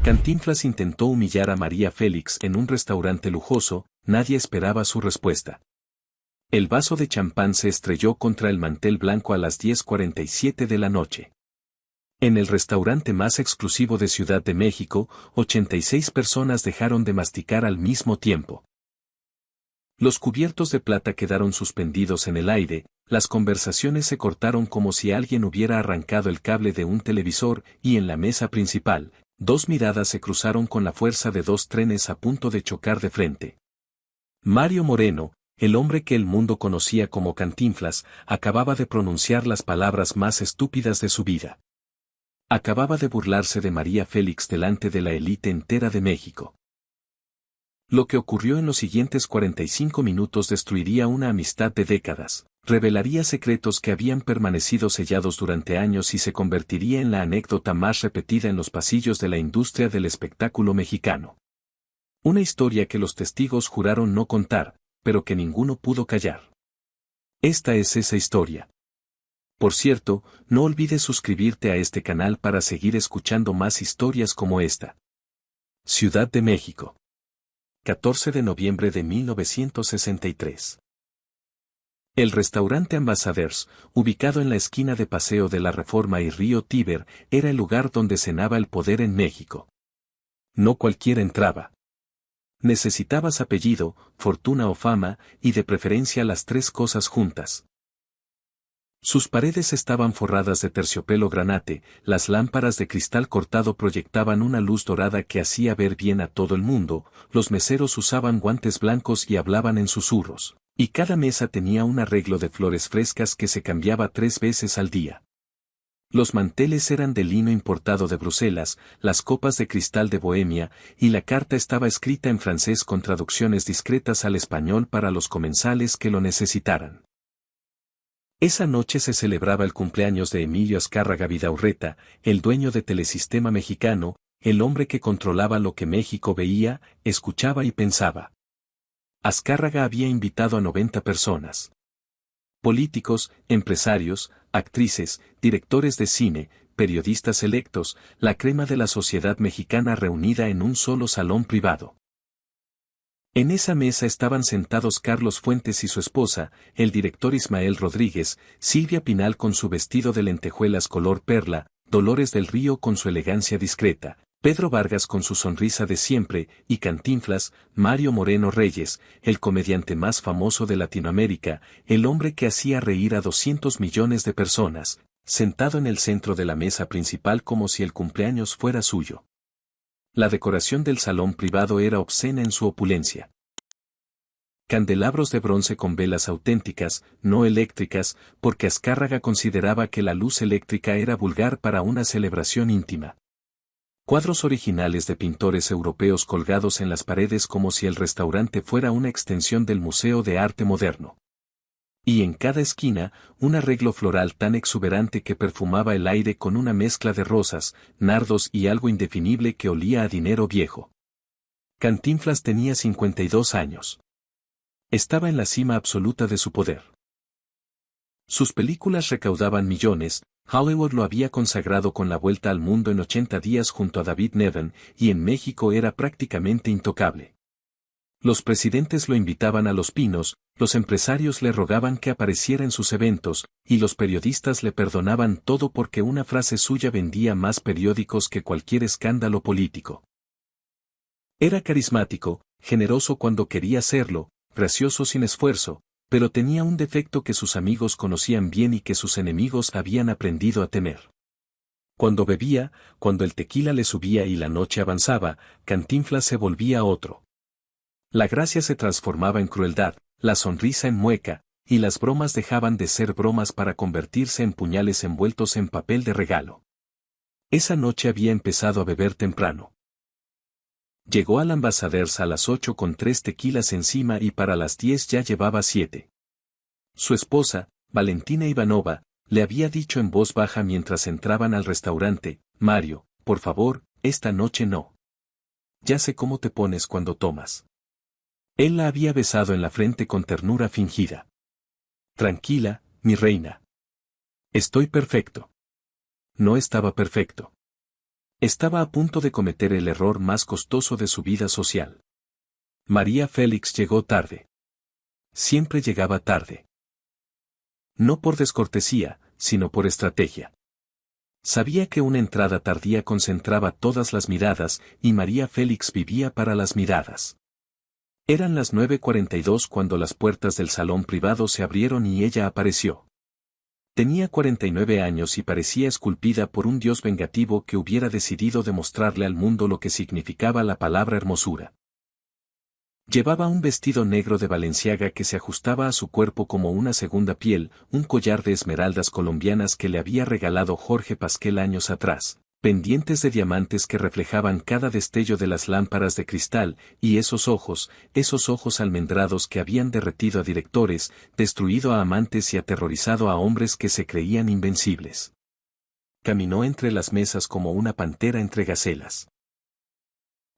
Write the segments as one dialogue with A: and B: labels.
A: Cantinflas intentó humillar a María Félix en un restaurante lujoso, nadie esperaba su respuesta. El vaso de champán se estrelló contra el mantel blanco a las 10:47 de la noche. En el restaurante más exclusivo de Ciudad de México, 86 personas dejaron de masticar al mismo tiempo. Los cubiertos de plata quedaron suspendidos en el aire, las conversaciones se cortaron como si alguien hubiera arrancado el cable de un televisor, y en la mesa principal, dos miradas se cruzaron con la fuerza de dos trenes a punto de chocar de frente. Mario Moreno, el hombre que el mundo conocía como Cantinflas, acababa de pronunciar las palabras más estúpidas de su vida. Acababa de burlarse de María Félix delante de la élite entera de México. Lo que ocurrió en los siguientes 45 minutos destruiría una amistad de décadas, revelaría secretos que habían permanecido sellados durante años y se convertiría en la anécdota más repetida en los pasillos de la industria del espectáculo mexicano. Una historia que los testigos juraron no contar, pero que ninguno pudo callar. Esta es esa historia. Por cierto, no olvides suscribirte a este canal para seguir escuchando más historias como esta. Ciudad de México. 14 de noviembre de 1963. El restaurante Ambassadors, ubicado en la esquina de Paseo de la Reforma y Río Tíber, era el lugar donde cenaba el poder en México. No cualquiera entraba. Necesitabas apellido, fortuna o fama, y de preferencia las tres cosas juntas. Sus paredes estaban forradas de terciopelo granate, las lámparas de cristal cortado proyectaban una luz dorada que hacía ver bien a todo el mundo, los meseros usaban guantes blancos y hablaban en susurros, y cada mesa tenía un arreglo de flores frescas que se cambiaba 3 veces al día. Los manteles eran de lino importado de Bruselas, las copas de cristal de Bohemia, y la carta estaba escrita en francés con traducciones discretas al español para los comensales que lo necesitaran. Esa noche se celebraba el cumpleaños de Emilio Azcárraga Vidaurreta, el dueño de Telesistema Mexicano, el hombre que controlaba lo que México veía, escuchaba y pensaba. Azcárraga había invitado a 90 personas. Políticos, empresarios, actrices, directores de cine, periodistas electos, la crema de la sociedad mexicana reunida en un solo salón privado. En esa mesa estaban sentados Carlos Fuentes y su esposa, el director Ismael Rodríguez, Silvia Pinal con su vestido de lentejuelas color perla, Dolores del Río con su elegancia discreta, Pedro Vargas con su sonrisa de siempre, y Cantinflas, Mario Moreno Reyes, el comediante más famoso de Latinoamérica, el hombre que hacía reír a 200 millones de personas, sentado en el centro de la mesa principal como si el cumpleaños fuera suyo. La decoración del salón privado era obscena en su opulencia. Candelabros de bronce con velas auténticas, no eléctricas, porque Azcárraga consideraba que la luz eléctrica era vulgar para una celebración íntima. Cuadros originales de pintores europeos colgados en las paredes como si el restaurante fuera una extensión del Museo de Arte Moderno. Y en cada esquina, un arreglo floral tan exuberante que perfumaba el aire con una mezcla de rosas, nardos y algo indefinible que olía a dinero viejo. Cantinflas tenía 52 años. Estaba en la cima absoluta de su poder. Sus películas recaudaban millones, Hollywood lo había consagrado con La Vuelta al Mundo en 80 días junto a David Niven, y en México era prácticamente intocable. Los presidentes lo invitaban a Los Pinos, los empresarios le rogaban que apareciera en sus eventos, y los periodistas le perdonaban todo porque una frase suya vendía más periódicos que cualquier escándalo político. Era carismático, generoso cuando quería serlo, gracioso sin esfuerzo, pero tenía un defecto que sus amigos conocían bien y que sus enemigos habían aprendido a temer. Cuando bebía, cuando el tequila le subía y la noche avanzaba, Cantinflas se volvía otro. La gracia se transformaba en crueldad, la sonrisa en mueca, y las bromas dejaban de ser bromas para convertirse en puñales envueltos en papel de regalo. Esa noche había empezado a beber temprano. Llegó al Ambassadors a las 8 con 3 tequilas encima y para las 10 ya llevaba 7. Su esposa, Valentina Ivanova, le había dicho en voz baja mientras entraban al restaurante, Mario, por favor, esta noche no. Ya sé cómo te pones cuando tomas. Él la había besado en la frente con ternura fingida. Tranquila, mi reina. Estoy perfecto. No estaba perfecto. Estaba a punto de cometer el error más costoso de su vida social. María Félix llegó tarde. Siempre llegaba tarde. No por descortesía, sino por estrategia. Sabía que una entrada tardía concentraba todas las miradas, y María Félix vivía para las miradas. Eran las 9:42 cuando las puertas del salón privado se abrieron y ella apareció. Tenía 49 años y parecía esculpida por un dios vengativo que hubiera decidido demostrarle al mundo lo que significaba la palabra hermosura. Llevaba un vestido negro de Balenciaga que se ajustaba a su cuerpo como una segunda piel, un collar de esmeraldas colombianas que le había regalado Jorge Pasquel años atrás, pendientes de diamantes que reflejaban cada destello de las lámparas de cristal, y esos ojos almendrados que habían derretido a directores, destruido a amantes y aterrorizado a hombres que se creían invencibles. Caminó entre las mesas como una pantera entre gacelas.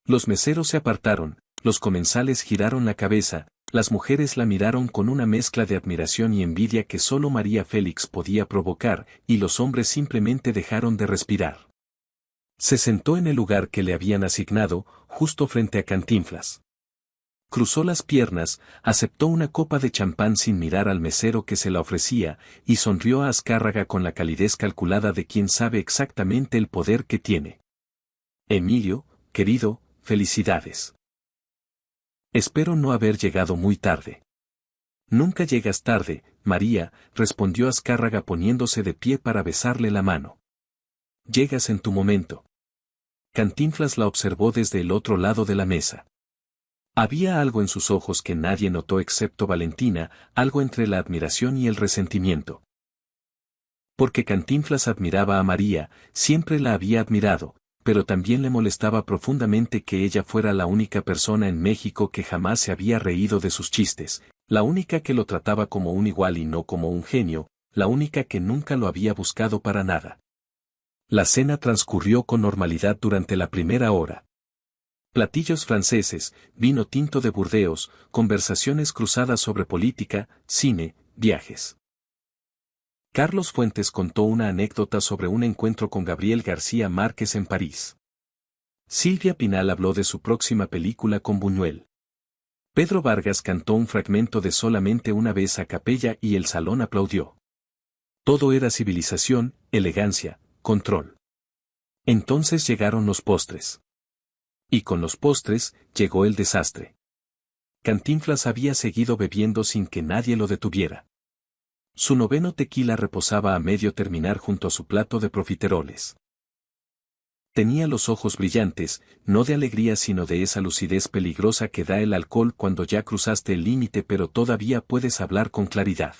A: Los meseros se apartaron. Los comensales giraron la cabeza, las mujeres la miraron con una mezcla de admiración y envidia que solo María Félix podía provocar, y los hombres simplemente dejaron de respirar. Se sentó en el lugar que le habían asignado, justo frente a Cantinflas. Cruzó las piernas, aceptó una copa de champán sin mirar al mesero que se la ofrecía, y sonrió a Azcárraga con la calidez calculada de quien sabe exactamente el poder que tiene. Emilio, querido, felicidades. Espero no haber llegado muy tarde. Nunca llegas tarde, María, respondió Azcárraga poniéndose de pie para besarle la mano. Llegas en tu momento. Cantinflas la observó desde el otro lado de la mesa. Había algo en sus ojos que nadie notó excepto Valentina, algo entre la admiración y el resentimiento. Porque Cantinflas admiraba a María, siempre la había admirado, pero también le molestaba profundamente que ella fuera la única persona en México que jamás se había reído de sus chistes, la única que lo trataba como un igual y no como un genio, la única que nunca lo había buscado para nada. La cena transcurrió con normalidad durante la primera hora. Platillos franceses, vino tinto de Burdeos, conversaciones cruzadas sobre política, cine, viajes. Carlos Fuentes contó una anécdota sobre un encuentro con Gabriel García Márquez en París. Silvia Pinal habló de su próxima película con Buñuel. Pedro Vargas cantó un fragmento de Solamente una vez a capella y el salón aplaudió. Todo era civilización, elegancia, control. Entonces llegaron los postres. Y con los postres, llegó el desastre. Cantinflas había seguido bebiendo sin que nadie lo detuviera. Su noveno tequila reposaba a medio terminar junto a su plato de profiteroles. Tenía los ojos brillantes, no de alegría sino de esa lucidez peligrosa que da el alcohol cuando ya cruzaste el límite pero todavía puedes hablar con claridad.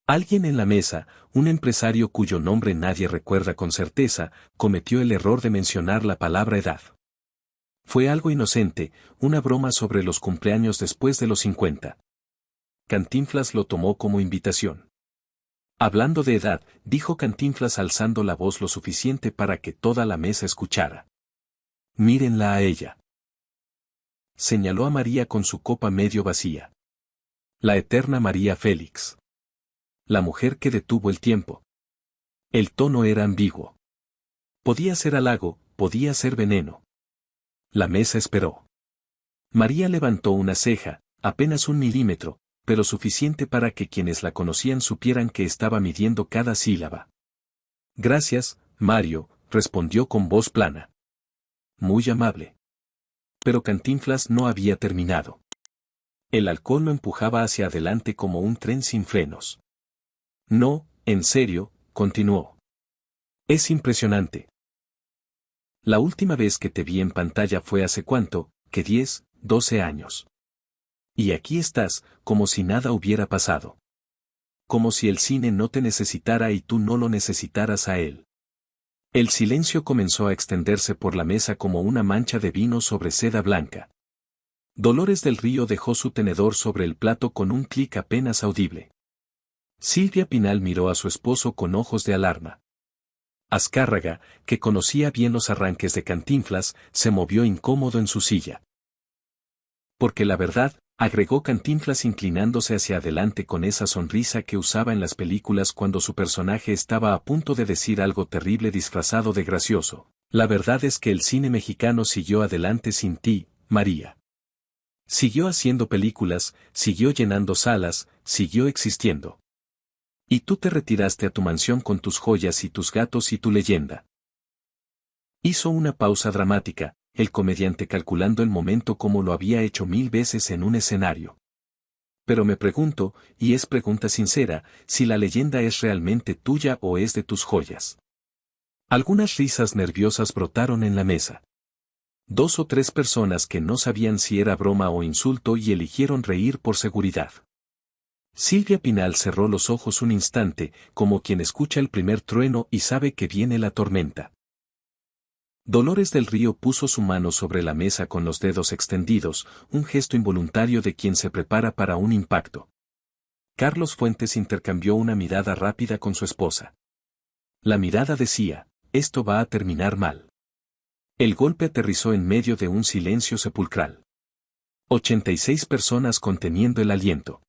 A: Alguien en la mesa, un empresario cuyo nombre nadie recuerda con certeza, cometió el error de mencionar la palabra edad. Fue algo inocente, una broma sobre los cumpleaños después de los 50. Cantinflas lo tomó como invitación. Hablando de edad, dijo Cantinflas alzando la voz lo suficiente para que toda la mesa escuchara. Mírenla a ella. Señaló a María con su copa medio vacía. La eterna María Félix. La mujer que detuvo el tiempo. El tono era ambiguo. Podía ser halago, podía ser veneno. La mesa esperó. María levantó una ceja, apenas 1 milímetro, pero suficiente para que quienes la conocían supieran que estaba midiendo cada sílaba. Gracias, Mario, respondió con voz plana. Muy amable. Pero Cantinflas no había terminado. El alcohol lo empujaba hacia adelante como un tren sin frenos. No, en serio, continuó. Es impresionante. La última vez que te vi en pantalla fue hace cuánto, que 10, 12 años. Y aquí estás, como si nada hubiera pasado. Como si el cine no te necesitara y tú no lo necesitaras a él. El silencio comenzó a extenderse por la mesa como una mancha de vino sobre seda blanca. Dolores del Río dejó su tenedor sobre el plato con un clic apenas audible. Silvia Pinal miró a su esposo con ojos de alarma. Azcárraga, que conocía bien los arranques de Cantinflas, se movió incómodo en su silla. Porque la verdad, agregó Cantinflas inclinándose hacia adelante con esa sonrisa que usaba en las películas cuando su personaje estaba a punto de decir algo terrible disfrazado de gracioso. La verdad es que el cine mexicano siguió adelante sin ti, María. Siguió haciendo películas, siguió llenando salas, siguió existiendo. Y tú te retiraste a tu mansión con tus joyas y tus gatos y tu leyenda. Hizo una pausa dramática, el comediante calculando el momento como lo había hecho 1000 veces en un escenario. Pero me pregunto, y es pregunta sincera, si la leyenda es realmente tuya o es de tus joyas. Algunas risas nerviosas brotaron en la mesa. 2 o 3 personas que no sabían si era broma o insulto y eligieron reír por seguridad. Silvia Pinal cerró los ojos un instante, como quien escucha el primer trueno y sabe que viene la tormenta. Dolores del Río puso su mano sobre la mesa con los dedos extendidos, un gesto involuntario de quien se prepara para un impacto. Carlos Fuentes intercambió una mirada rápida con su esposa. La mirada decía, esto va a terminar mal. El golpe aterrizó en medio de un silencio sepulcral. 86 personas conteniendo el aliento.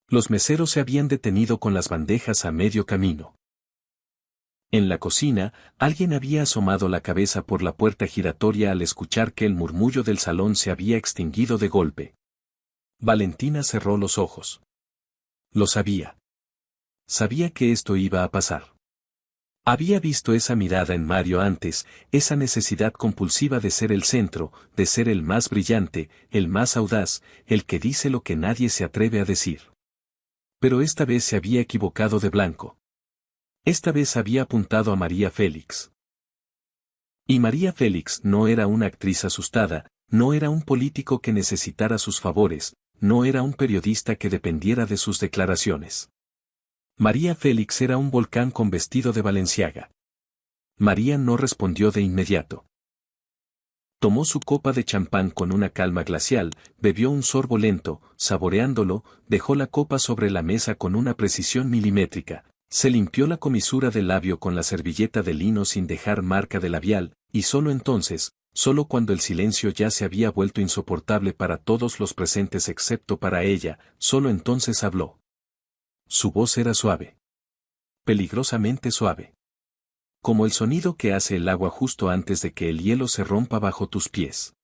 A: Los meseros se habían detenido con las bandejas a medio camino. En la cocina, alguien había asomado la cabeza por la puerta giratoria al escuchar que el murmullo del salón se había extinguido de golpe. Valentina cerró los ojos. Lo sabía. Sabía que esto iba a pasar. Había visto esa mirada en Mario antes, esa necesidad compulsiva de ser el centro, de ser el más brillante, el más audaz, el que dice lo que nadie se atreve a decir. Pero esta vez se había equivocado de blanco. Esta vez había apuntado a María Félix. Y María Félix no era una actriz asustada, no era un político que necesitara sus favores, no era un periodista que dependiera de sus declaraciones. María Félix era un volcán con vestido de Balenciaga. María no respondió de inmediato. Tomó su copa de champán con una calma glacial, bebió un sorbo lento, saboreándolo, dejó la copa sobre la mesa con una precisión milimétrica. Se limpió la comisura del labio con la servilleta de lino sin dejar marca de labial, y solo entonces, solo cuando el silencio ya se había vuelto insoportable para todos los presentes excepto para ella, solo entonces habló. Su voz era suave. Peligrosamente suave. Como el sonido que hace el agua justo antes de que el hielo se rompa bajo tus pies.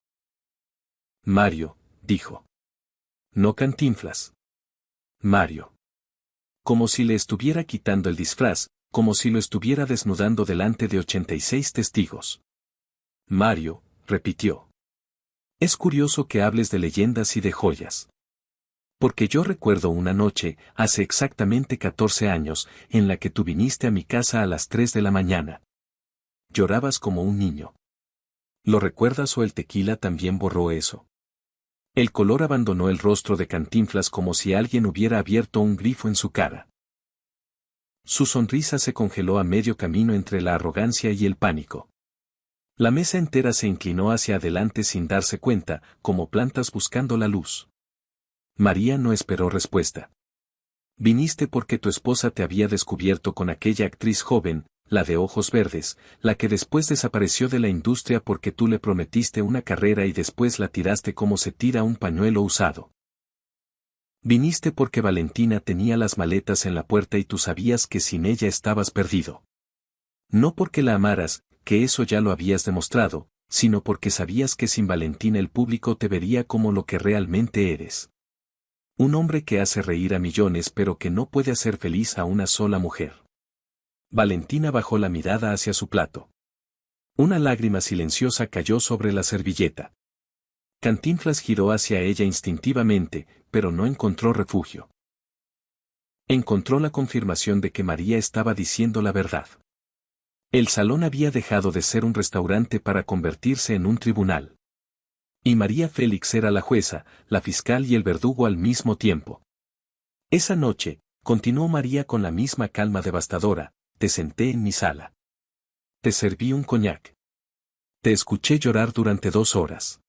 A: Mario, dijo. No Cantinflas. Mario. Como si le estuviera quitando el disfraz, como si lo estuviera desnudando delante de 86 testigos. Mario, repitió. Es curioso que hables de leyendas y de joyas. Porque yo recuerdo una noche, hace exactamente 14 años, en la que tú viniste a mi casa a las 3 de la mañana. Llorabas como un niño. ¿Lo recuerdas o el tequila también borró eso? El color abandonó el rostro de Cantinflas como si alguien hubiera abierto un grifo en su cara. Su sonrisa se congeló a medio camino entre la arrogancia y el pánico. La mesa entera se inclinó hacia adelante sin darse cuenta, como plantas buscando la luz. María no esperó respuesta. Viniste porque tu esposa te había descubierto con aquella actriz joven, la de ojos verdes, la que después desapareció de la industria porque tú le prometiste una carrera y después la tiraste como se tira un pañuelo usado. Viniste porque Valentina tenía las maletas en la puerta y tú sabías que sin ella estabas perdido. No porque la amaras, que eso ya lo habías demostrado, sino porque sabías que sin Valentina el público te vería como lo que realmente eres. Un hombre que hace reír a millones pero que no puede hacer feliz a una sola mujer. Valentina bajó la mirada hacia su plato. Una lágrima silenciosa cayó sobre la servilleta. Cantinflas giró hacia ella instintivamente, pero no encontró refugio. Encontró la confirmación de que María estaba diciendo la verdad. El salón había dejado de ser un restaurante para convertirse en un tribunal. Y María Félix era la jueza, la fiscal y el verdugo al mismo tiempo. Esa noche, continuó María con la misma calma devastadora, te senté en mi sala. Te serví un coñac. Te escuché llorar durante 2 horas.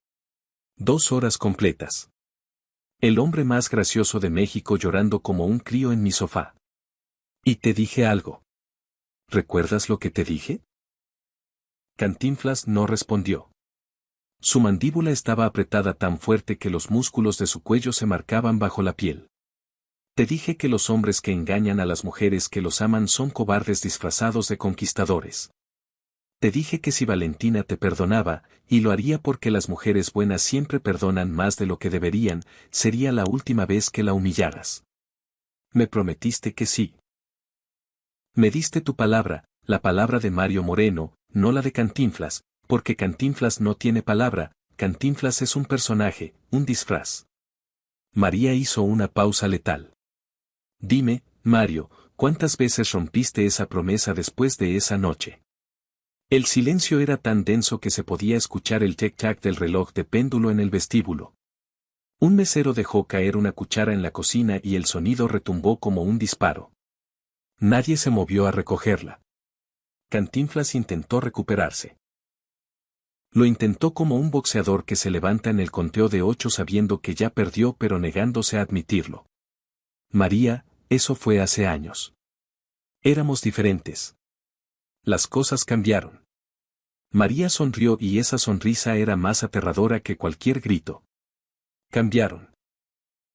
A: 2 horas completas. El hombre más gracioso de México llorando como un crío en mi sofá. Y te dije algo. ¿Recuerdas lo que te dije? Cantinflas no respondió. Su mandíbula estaba apretada tan fuerte que los músculos de su cuello se marcaban bajo la piel. Te dije que los hombres que engañan a las mujeres que los aman son cobardes disfrazados de conquistadores. Te dije que si Valentina te perdonaba, y lo haría porque las mujeres buenas siempre perdonan más de lo que deberían, sería la última vez que la humillaras. Me prometiste que sí. Me diste tu palabra, la palabra de Mario Moreno, no la de Cantinflas, porque Cantinflas no tiene palabra, Cantinflas es un personaje, un disfraz. María hizo una pausa letal. Dime, Mario, ¿cuántas veces rompiste esa promesa después de esa noche? El silencio era tan denso que se podía escuchar el tic-tac del reloj de péndulo en el vestíbulo. Un mesero dejó caer una cuchara en la cocina y el sonido retumbó como un disparo. Nadie se movió a recogerla. Cantinflas intentó recuperarse. Lo intentó como un boxeador que se levanta en el conteo de 8 sabiendo que ya perdió pero negándose a admitirlo. María, eso fue hace años. Éramos diferentes. Las cosas cambiaron. María sonrió y esa sonrisa era más aterradora que cualquier grito. Cambiaron.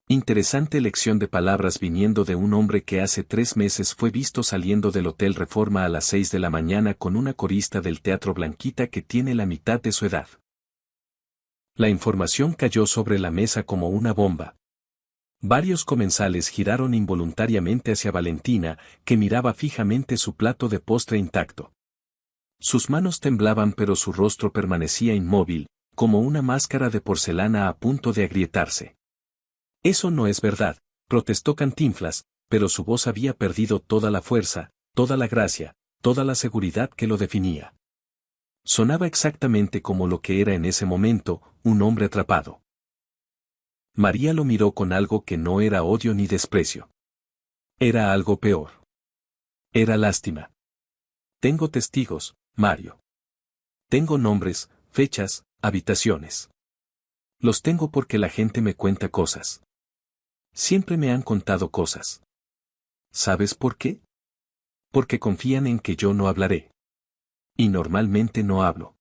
A: Interesante elección de palabras viniendo de un hombre que hace 3 meses fue visto saliendo del Hotel Reforma a las 6 de la mañana con una corista del Teatro Blanquita que tiene la mitad de su edad. La información cayó sobre la mesa como una bomba. Varios comensales giraron involuntariamente hacia Valentina, que miraba fijamente su plato de postre intacto. Sus manos temblaban pero su rostro permanecía inmóvil, como una máscara de porcelana a punto de agrietarse. Eso no es verdad, protestó Cantinflas, pero su voz había perdido toda la fuerza, toda la gracia, toda la seguridad que lo definía. Sonaba exactamente como lo que era en ese momento, un hombre atrapado. María lo miró con algo que no era odio ni desprecio. Era algo peor. Era lástima. Tengo testigos, Mario. Tengo nombres, fechas, habitaciones. Los tengo porque la gente me cuenta cosas. Siempre me han contado cosas. ¿Sabes por qué? Porque confían en que yo no hablaré. Y normalmente no hablo.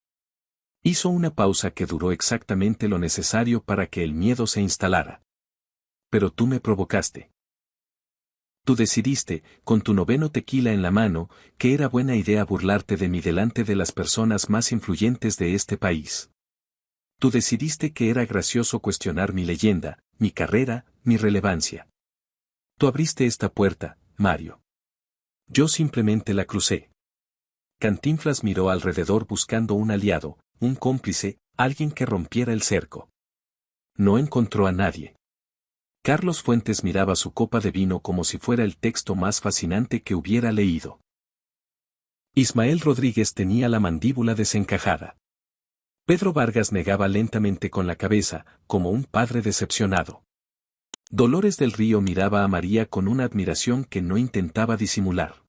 A: Hizo una pausa que duró exactamente lo necesario para que el miedo se instalara. Pero tú me provocaste. Tú decidiste, con tu 9º tequila en la mano, que era buena idea burlarte de mí delante de las personas más influyentes de este país. Tú decidiste que era gracioso cuestionar mi leyenda, mi carrera, mi relevancia. Tú abriste esta puerta, Mario. Yo simplemente la crucé. Cantinflas miró alrededor buscando un aliado, un cómplice, alguien que rompiera el cerco. No encontró a nadie. Carlos Fuentes miraba su copa de vino como si fuera el texto más fascinante que hubiera leído. Ismael Rodríguez tenía la mandíbula desencajada. Pedro Vargas negaba lentamente con la cabeza, como un padre decepcionado. Dolores del Río miraba a María con una admiración que no intentaba disimular.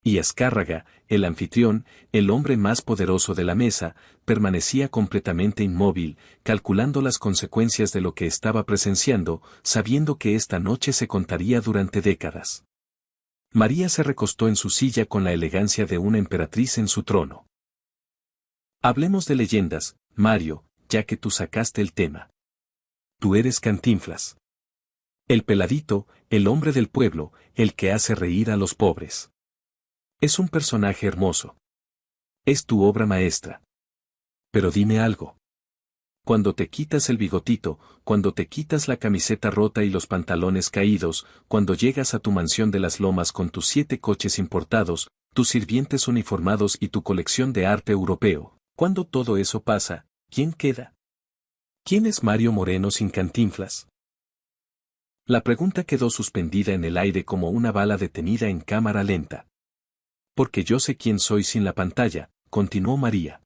A: Y Azcárraga, el anfitrión, el hombre más poderoso de la mesa, permanecía completamente inmóvil, calculando las consecuencias de lo que estaba presenciando, sabiendo que esta noche se contaría durante décadas. María se recostó en su silla con la elegancia de una emperatriz en su trono. Hablemos de leyendas, Mario, ya que tú sacaste el tema. Tú eres Cantinflas. El peladito, el hombre del pueblo, el que hace reír a los pobres. Es un personaje hermoso. Es tu obra maestra. Pero dime algo. Cuando te quitas el bigotito, cuando te quitas la camiseta rota y los pantalones caídos, cuando llegas a tu mansión de las Lomas con tus 7 coches importados, tus sirvientes uniformados y tu colección de arte europeo, cuando todo eso pasa, ¿quién queda? ¿Quién es Mario Moreno sin Cantinflas? La pregunta quedó suspendida en el aire como una bala detenida en cámara lenta. Porque yo sé quién soy sin la pantalla, continuó María.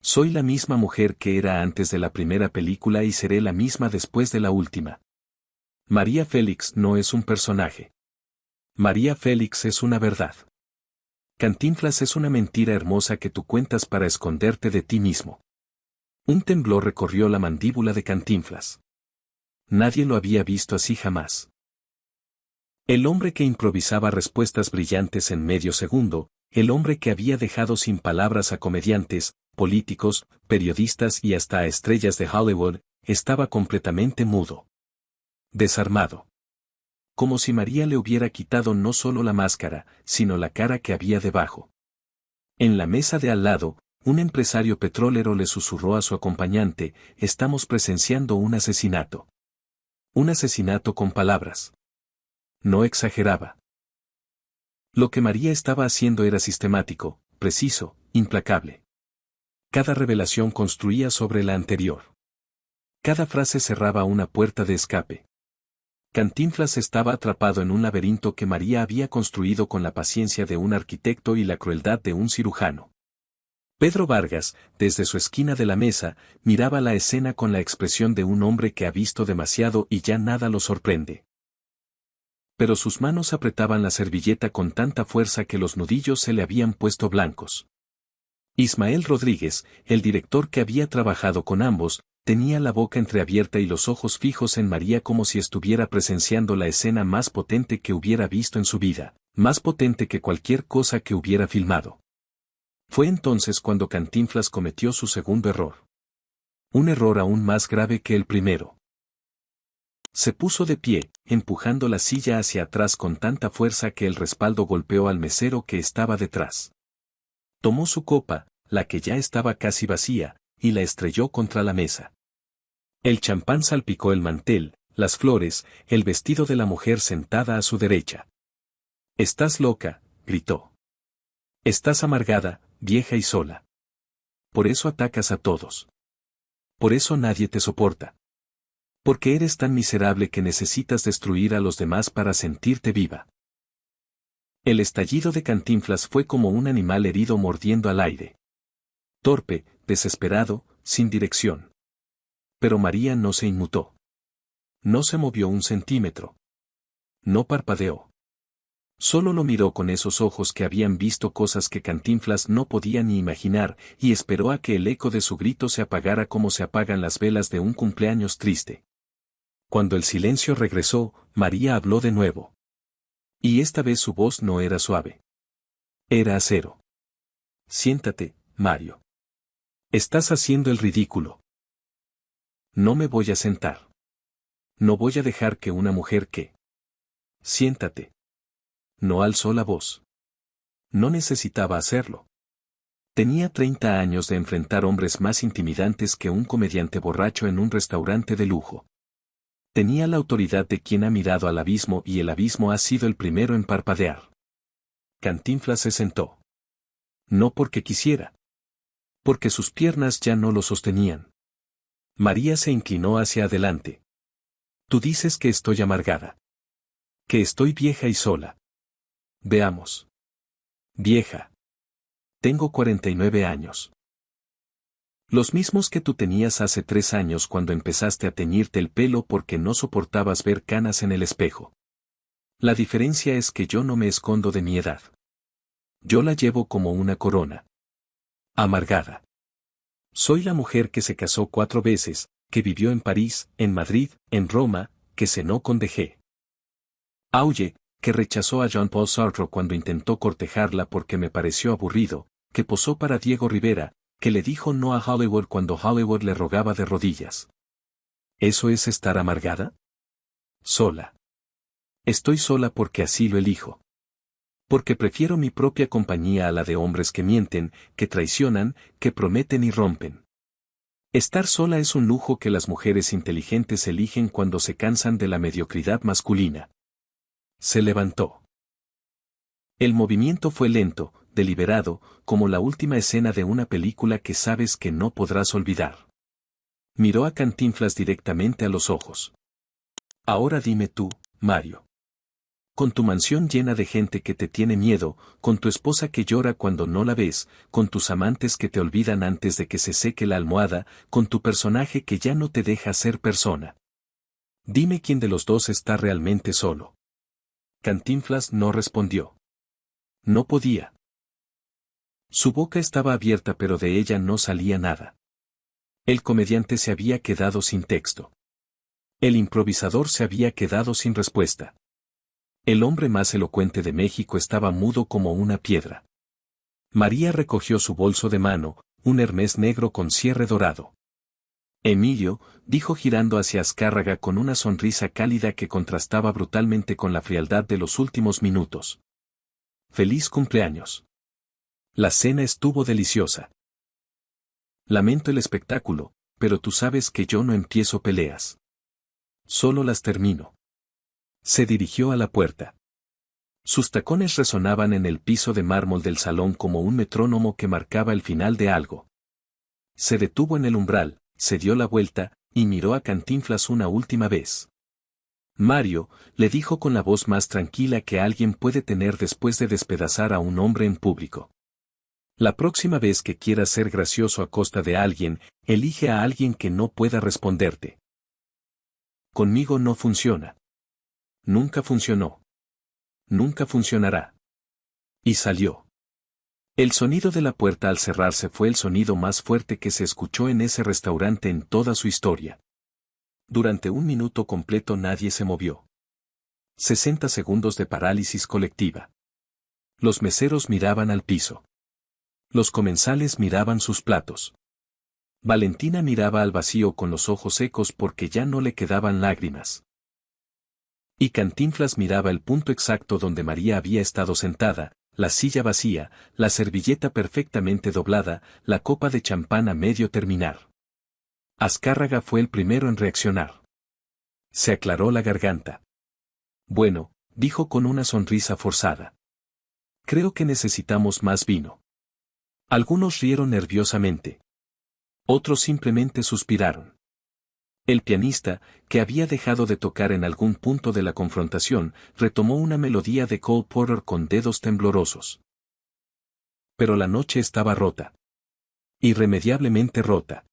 A: Soy la misma mujer que era antes de la primera película y seré la misma después de la última. María Félix no es un personaje. María Félix es una verdad. Cantinflas es una mentira hermosa que tú cuentas para esconderte de ti mismo. Un temblor recorrió la mandíbula de Cantinflas. Nadie lo había visto así jamás. El hombre que improvisaba respuestas brillantes en medio segundo, el hombre que había dejado sin palabras a comediantes, políticos, periodistas y hasta a estrellas de Hollywood, estaba completamente mudo. Desarmado. Como si María le hubiera quitado no solo la máscara, sino la cara que había debajo. En la mesa de al lado, un empresario petrolero le susurró a su acompañante: estamos presenciando un asesinato. Un asesinato con palabras. No exageraba. Lo que María estaba haciendo era sistemático, preciso, implacable. Cada revelación construía sobre la anterior. Cada frase cerraba una puerta de escape. Cantinflas estaba atrapado en un laberinto que María había construido con la paciencia de un arquitecto y la crueldad de un cirujano. Pedro Vargas, desde su esquina de la mesa, miraba la escena con la expresión de un hombre que ha visto demasiado y ya nada lo sorprende. Pero sus manos apretaban la servilleta con tanta fuerza que los nudillos se le habían puesto blancos. Ismael Rodríguez, el director que había trabajado con ambos, tenía la boca entreabierta y los ojos fijos en María como si estuviera presenciando la escena más potente que hubiera visto en su vida, más potente que cualquier cosa que hubiera filmado. Fue entonces cuando Cantinflas cometió su segundo error. Un error aún más grave que el primero. Se puso de pie, empujando la silla hacia atrás con tanta fuerza que el respaldo golpeó al mesero que estaba detrás. Tomó su copa, la que ya estaba casi vacía, y la estrelló contra la mesa. El champán salpicó el mantel, las flores, el vestido de la mujer sentada a su derecha. «Estás loca», gritó. «Estás amargada, vieja y sola. Por eso atacas a todos. Por eso nadie te soporta. Porque eres tan miserable que necesitas destruir a los demás para sentirte viva». El estallido de Cantinflas fue como un animal herido mordiendo al aire. Torpe, desesperado, sin dirección. Pero María no se inmutó. No se movió un centímetro. No parpadeó. Solo lo miró con esos ojos que habían visto cosas que Cantinflas no podía ni imaginar, y esperó a que el eco de su grito se apagara como se apagan las velas de un cumpleaños triste. Cuando el silencio regresó, María habló de nuevo. Y esta vez su voz no era suave. Era acero. «Siéntate, Mario. Estás haciendo el ridículo». «No me voy a sentar. No voy a dejar que una mujer que...» «Siéntate». No alzó la voz. No necesitaba hacerlo. Tenía 30 años de enfrentar hombres más intimidantes que un comediante borracho en un restaurante de lujo. Tenía la autoridad de quien ha mirado al abismo y el abismo ha sido el primero en parpadear. Cantinflas se sentó. No porque quisiera. Porque sus piernas ya no lo sostenían. María se inclinó hacia adelante. «Tú dices que estoy amargada. Que estoy vieja y sola. Veamos. Vieja. Tengo 49 años. Los mismos que tú tenías hace 3 años cuando empezaste a teñirte el pelo porque no soportabas ver canas en el espejo. La diferencia es que yo no me escondo de mi edad. Yo la llevo como una corona. Amargada. Soy la mujer que se casó 4 veces, que vivió en París, en Madrid, en Roma, que cenó con DG. Auge, que rechazó a Jean-Paul Sartre cuando intentó cortejarla porque me pareció aburrido, que posó para Diego Rivera, que le dijo no a Hollywood cuando Hollywood le rogaba de rodillas. ¿Eso es estar amargada? Sola. Estoy sola porque así lo elijo. Porque prefiero mi propia compañía a la de hombres que mienten, que traicionan, que prometen y rompen. Estar sola es un lujo que las mujeres inteligentes eligen cuando se cansan de la mediocridad masculina. Se levantó. El movimiento fue lento, deliberado, como la última escena de una película que sabes que no podrás olvidar. Miró a Cantinflas directamente a los ojos. Ahora dime tú, Mario. Con tu mansión llena de gente que te tiene miedo, con tu esposa que llora cuando no la ves, con tus amantes que te olvidan antes de que se seque la almohada, con tu personaje que ya no te deja ser persona. Dime quién de los dos está realmente solo. Cantinflas no respondió. No podía. Su boca estaba abierta pero de ella no salía nada. El comediante se había quedado sin texto. El improvisador se había quedado sin respuesta. El hombre más elocuente de México estaba mudo como una piedra. María recogió su bolso de mano, un Hermès negro con cierre dorado. Emilio, dijo girando hacia Azcárraga con una sonrisa cálida que contrastaba brutalmente con la frialdad de los últimos minutos. «Feliz cumpleaños». La cena estuvo deliciosa. Lamento el espectáculo, pero tú sabes que yo no empiezo peleas. Solo las termino. Se dirigió a la puerta. Sus tacones resonaban en el piso de mármol del salón como un metrónomo que marcaba el final de algo. Se detuvo en el umbral, se dio la vuelta, y miró a Cantinflas una última vez. Mario, le dijo con la voz más tranquila que alguien puede tener después de despedazar a un hombre en público. La próxima vez que quieras ser gracioso a costa de alguien, elige a alguien que no pueda responderte. Conmigo no funciona. Nunca funcionó. Nunca funcionará. Y salió. El sonido de la puerta al cerrarse fue el sonido más fuerte que se escuchó en ese restaurante en toda su historia. Durante un minuto completo nadie se movió. 60 segundos de parálisis colectiva. Los meseros miraban al piso. Los comensales miraban sus platos. Valentina miraba al vacío con los ojos secos porque ya no le quedaban lágrimas. Y Cantinflas miraba el punto exacto donde María había estado sentada, la silla vacía, la servilleta perfectamente doblada, la copa de champán a medio terminar. Azcárraga fue el primero en reaccionar. Se aclaró la garganta. Bueno, dijo con una sonrisa forzada. Creo que necesitamos más vino. Algunos rieron nerviosamente. Otros simplemente suspiraron. El pianista, que había dejado de tocar en algún punto de la confrontación, retomó una melodía de Cole Porter con dedos temblorosos. Pero la noche estaba rota. Irremediablemente rota.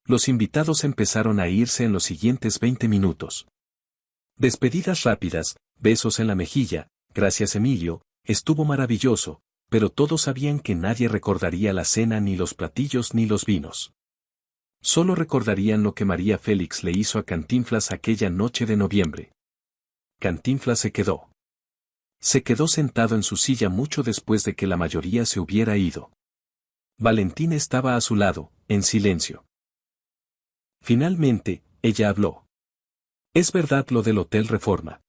A: Los invitados empezaron a irse en los siguientes 20 minutos. Despedidas rápidas, besos en la mejilla, gracias Emilio, estuvo maravilloso, pero todos sabían que nadie recordaría la cena ni los platillos ni los vinos. Solo recordarían lo que María Félix le hizo a Cantinflas aquella noche de noviembre. Cantinflas se quedó. Se quedó sentado en su silla mucho después de que la mayoría se hubiera ido. Valentina estaba a su lado, en silencio. Finalmente, ella habló. ¿Es verdad lo del Hotel Reforma?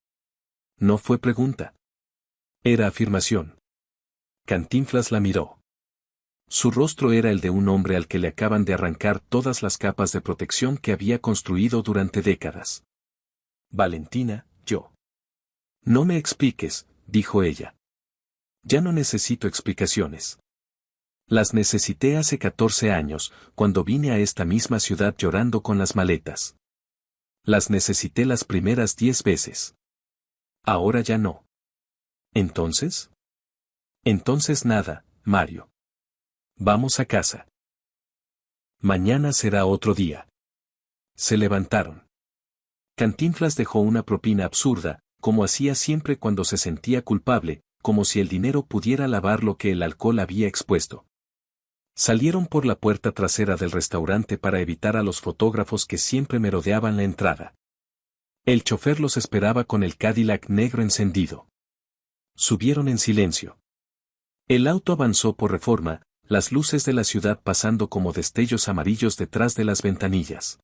A: No fue pregunta. Era afirmación. Cantinflas la miró. Su rostro era el de un hombre al que le acaban de arrancar todas las capas de protección que había construido durante décadas. Valentina, yo. No me expliques, dijo ella. Ya no necesito explicaciones. Las necesité hace 14 años, cuando vine a esta misma ciudad llorando con las maletas. Las necesité las primeras 10 veces. Ahora ya no. ¿Entonces? Entonces nada, Mario. Vamos a casa. Mañana será otro día. Se levantaron. Cantinflas dejó una propina absurda, como hacía siempre cuando se sentía culpable, como si el dinero pudiera lavar lo que el alcohol había expuesto. Salieron por la puerta trasera del restaurante para evitar a los fotógrafos que siempre merodeaban la entrada. El chofer los esperaba con el Cadillac negro encendido. Subieron en silencio. El auto avanzó por Reforma, las luces de la ciudad pasando como destellos amarillos detrás de las ventanillas.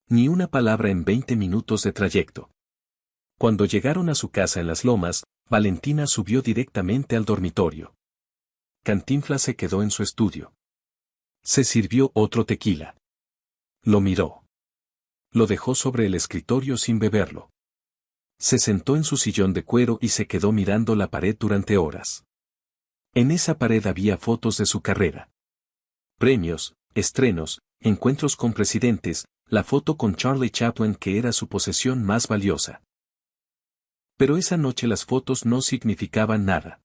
A: Ni una palabra en 20 minutos de trayecto. Cuando llegaron a su casa en Las Lomas, Valentina subió directamente al dormitorio. Cantinflas se quedó en su estudio. Se sirvió otro tequila. Lo miró. Lo dejó sobre el escritorio sin beberlo. Se sentó en su sillón de cuero y se quedó mirando la pared durante horas. En esa pared había fotos de su carrera. Premios, estrenos, encuentros con presidentes, la foto con Charlie Chaplin que era su posesión más valiosa. Pero esa noche las fotos no significaban nada.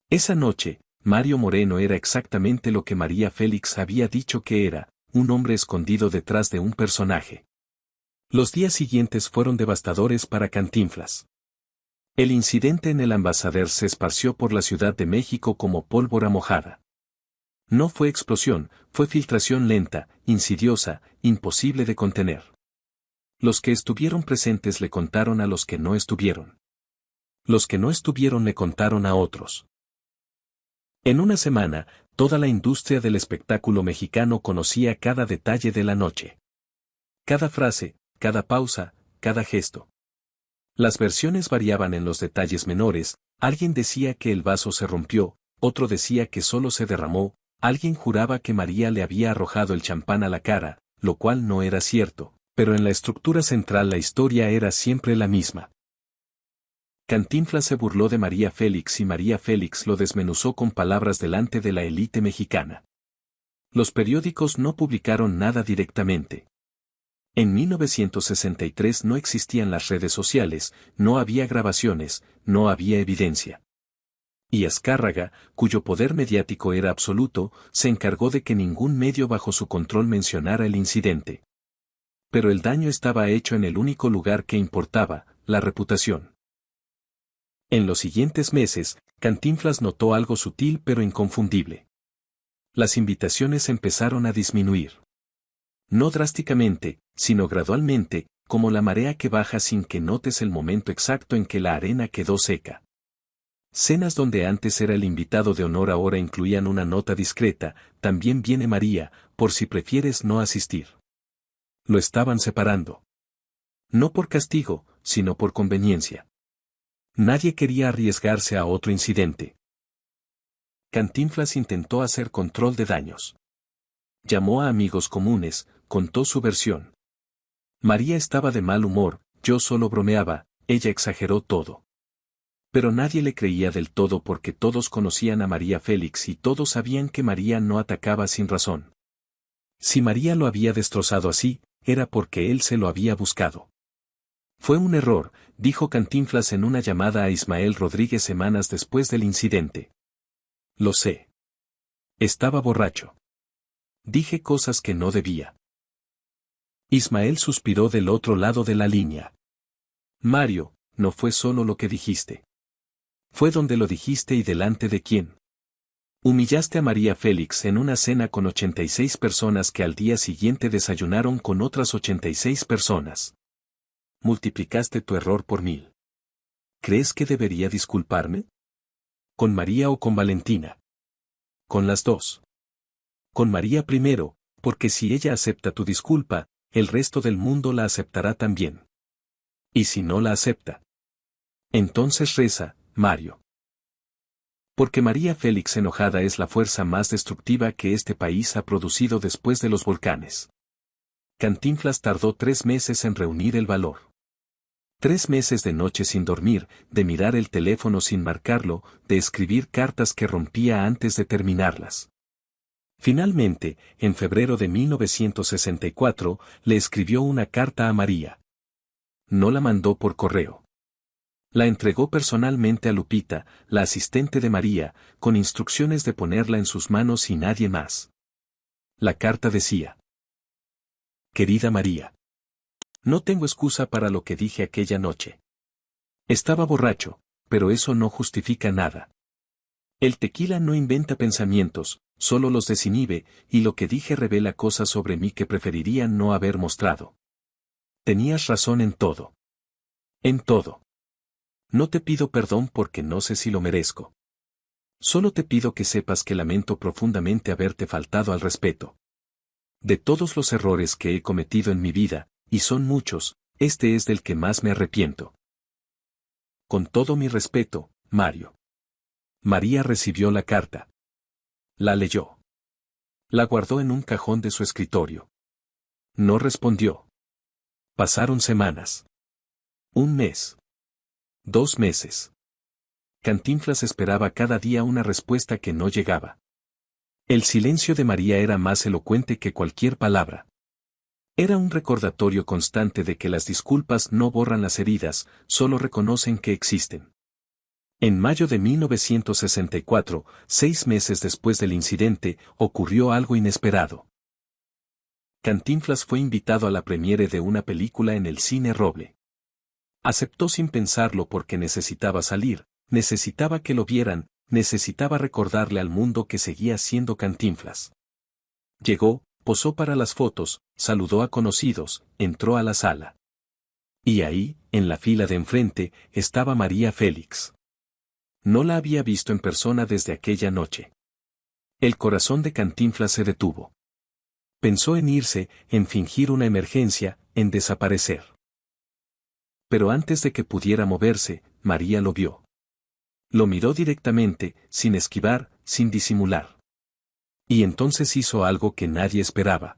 A: Esa noche, Mario Moreno era exactamente lo que María Félix había dicho que era, un hombre escondido detrás de un personaje. Los días siguientes fueron devastadores para Cantinflas. El incidente en el Ambassador se esparció por la Ciudad de México como pólvora mojada. No fue explosión, fue filtración lenta, insidiosa, imposible de contener. Los que estuvieron presentes le contaron a los que no estuvieron. Los que no estuvieron le contaron a otros. En una semana, toda la industria del espectáculo mexicano conocía cada detalle de la noche. Cada frase, cada pausa, cada gesto. Las versiones variaban en los detalles menores, alguien decía que el vaso se rompió, otro decía que solo se derramó, alguien juraba que María le había arrojado el champán a la cara, lo cual no era cierto, pero en la estructura central la historia era siempre la misma. Cantinflas se burló de María Félix y María Félix lo desmenuzó con palabras delante de la élite mexicana. Los periódicos no publicaron nada directamente. En 1963 no existían las redes sociales, no había grabaciones, no había evidencia. Y Azcárraga, cuyo poder mediático era absoluto, se encargó de que ningún medio bajo su control mencionara el incidente. Pero el daño estaba hecho en el único lugar que importaba, la reputación. En los siguientes meses, Cantinflas notó algo sutil pero inconfundible. Las invitaciones empezaron a disminuir. No drásticamente, sino gradualmente, como la marea que baja sin que notes el momento exacto en que la arena quedó seca. Cenas donde antes era el invitado de honor ahora incluían una nota discreta, también viene María, por si prefieres no asistir. Lo estaban separando. No por castigo, sino por conveniencia. Nadie quería arriesgarse a otro incidente. Cantinflas intentó hacer control de daños. Llamó a amigos comunes, contó su versión. María estaba de mal humor, yo solo bromeaba, ella exageró todo. Pero nadie le creía del todo porque todos conocían a María Félix y todos sabían que María no atacaba sin razón. Si María lo había destrozado así, era porque él se lo había buscado. Fue un error, dijo Cantinflas en una llamada a Ismael Rodríguez semanas después del incidente. Lo sé. Estaba borracho. Dije cosas que no debía. Ismael suspiró del otro lado de la línea. Mario, no fue solo lo que dijiste. Fue donde lo dijiste y delante de quién. Humillaste a María Félix en una cena con 86 personas que al día siguiente desayunaron con otras 86 personas. Multiplicaste tu error por 1000. ¿Crees que debería disculparme? ¿Con María o con Valentina? Con las dos. Con María primero, porque si ella acepta tu disculpa, el resto del mundo la aceptará también. ¿Y si no la acepta? Entonces reza, Mario. Porque María Félix enojada es la fuerza más destructiva que este país ha producido después de los volcanes. Cantinflas tardó 3 meses en reunir el valor. 3 meses de noche sin dormir, de mirar el teléfono sin marcarlo, de escribir cartas que rompía antes de terminarlas. Finalmente, en febrero de 1964, le escribió una carta a María. No la mandó por correo. La entregó personalmente a Lupita, la asistente de María, con instrucciones de ponerla en sus manos y nadie más. La carta decía: Querida María, no tengo excusa para lo que dije aquella noche. Estaba borracho, pero eso no justifica nada. El tequila no inventa pensamientos, solo los desinhibe, y lo que dije revela cosas sobre mí que preferiría no haber mostrado. Tenías razón en todo. En todo. No te pido perdón porque no sé si lo merezco. Solo te pido que sepas que lamento profundamente haberte faltado al respeto. De todos los errores que he cometido en mi vida, y son muchos, este es del que más me arrepiento. Con todo mi respeto, Mario. María recibió la carta. La leyó. La guardó en un cajón de su escritorio. No respondió. Pasaron semanas. 1 mes. 2 meses. Cantinflas esperaba cada día una respuesta que no llegaba. El silencio de María era más elocuente que cualquier palabra. Era un recordatorio constante de que las disculpas no borran las heridas, solo reconocen que existen. En mayo de 1964, 6 meses después del incidente, ocurrió algo inesperado. Cantinflas fue invitado a la premiere de una película en el Cine Roble. Aceptó sin pensarlo porque necesitaba salir, necesitaba que lo vieran, necesitaba recordarle al mundo que seguía siendo Cantinflas. Llegó, posó para las fotos, saludó a conocidos, entró a la sala. Y ahí, en la fila de enfrente, estaba María Félix. No la había visto en persona desde aquella noche. El corazón de Cantinflas se detuvo. Pensó en irse, en fingir una emergencia, en desaparecer. Pero antes de que pudiera moverse, María lo vio. Lo miró directamente, sin esquivar, sin disimular. Y entonces hizo algo que nadie esperaba.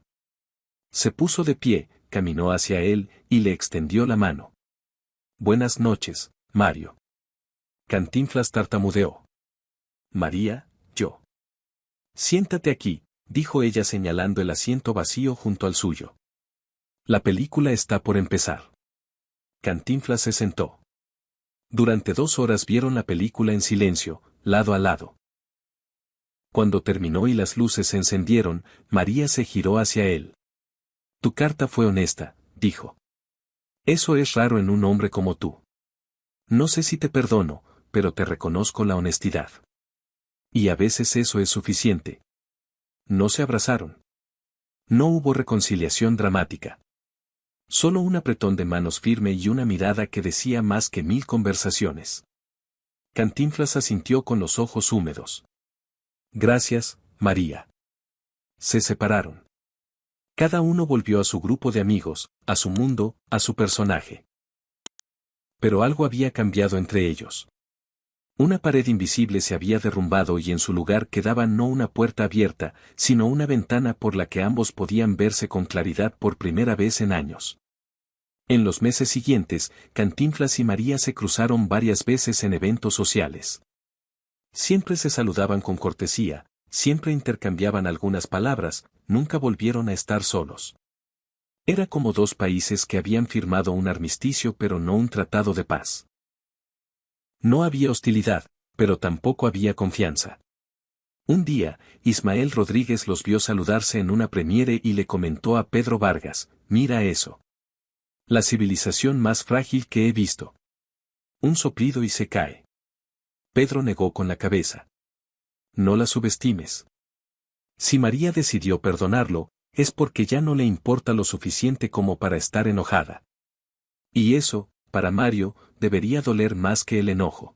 A: Se puso de pie, caminó hacia él, y le extendió la mano. Buenas noches, Mario. Cantinflas tartamudeó. María, yo. Siéntate aquí, dijo ella señalando el asiento vacío junto al suyo. La película está por empezar. Cantinflas se sentó. Durante 2 horas vieron la película en silencio, lado a lado. Cuando terminó y las luces se encendieron, María se giró hacia él. Tu carta fue honesta, dijo. Eso es raro en un hombre como tú. No sé si te perdono, pero te reconozco la honestidad. Y a veces eso es suficiente. No se abrazaron. No hubo reconciliación dramática. Solo un apretón de manos firme y una mirada que decía más que 1000 conversaciones. Cantinflas asintió con los ojos húmedos. Gracias, María. Se separaron. Cada uno volvió a su grupo de amigos, a su mundo, a su personaje. Pero algo había cambiado entre ellos. Una pared invisible se había derrumbado y en su lugar quedaba no una puerta abierta, sino una ventana por la que ambos podían verse con claridad por primera vez en años. En los meses siguientes, Cantinflas y María se cruzaron varias veces en eventos sociales. Siempre se saludaban con cortesía, siempre intercambiaban algunas palabras, nunca volvieron a estar solos. Era como 2 países que habían firmado un armisticio pero no un tratado de paz. No había hostilidad, pero tampoco había confianza. Un día, Ismael Rodríguez los vio saludarse en una premiere y le comentó a Pedro Vargas, mira eso. La civilización más frágil que he visto. Un soplido y se cae. Pedro negó con la cabeza. No la subestimes. Si María decidió perdonarlo, es porque ya no le importa lo suficiente como para estar enojada. Y eso, para Mario, debería doler más que el enojo.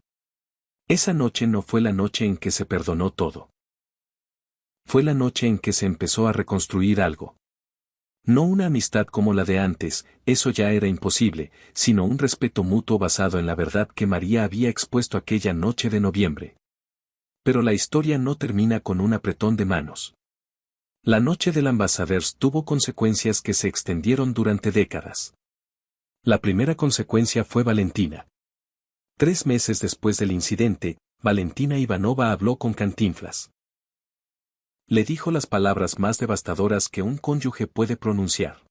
A: Esa noche no fue la noche en que se perdonó todo. Fue la noche en que se empezó a reconstruir algo. No una amistad como la de antes, eso ya era imposible, sino un respeto mutuo basado en la verdad que María había expuesto aquella noche de noviembre. Pero la historia no termina con un apretón de manos. La noche del Ambassadeurs tuvo consecuencias que se extendieron durante décadas. La primera consecuencia fue Valentina. 3 meses después del incidente, Valentina Ivanova habló con Cantinflas. Le dijo las palabras más devastadoras que un cónyuge puede pronunciar.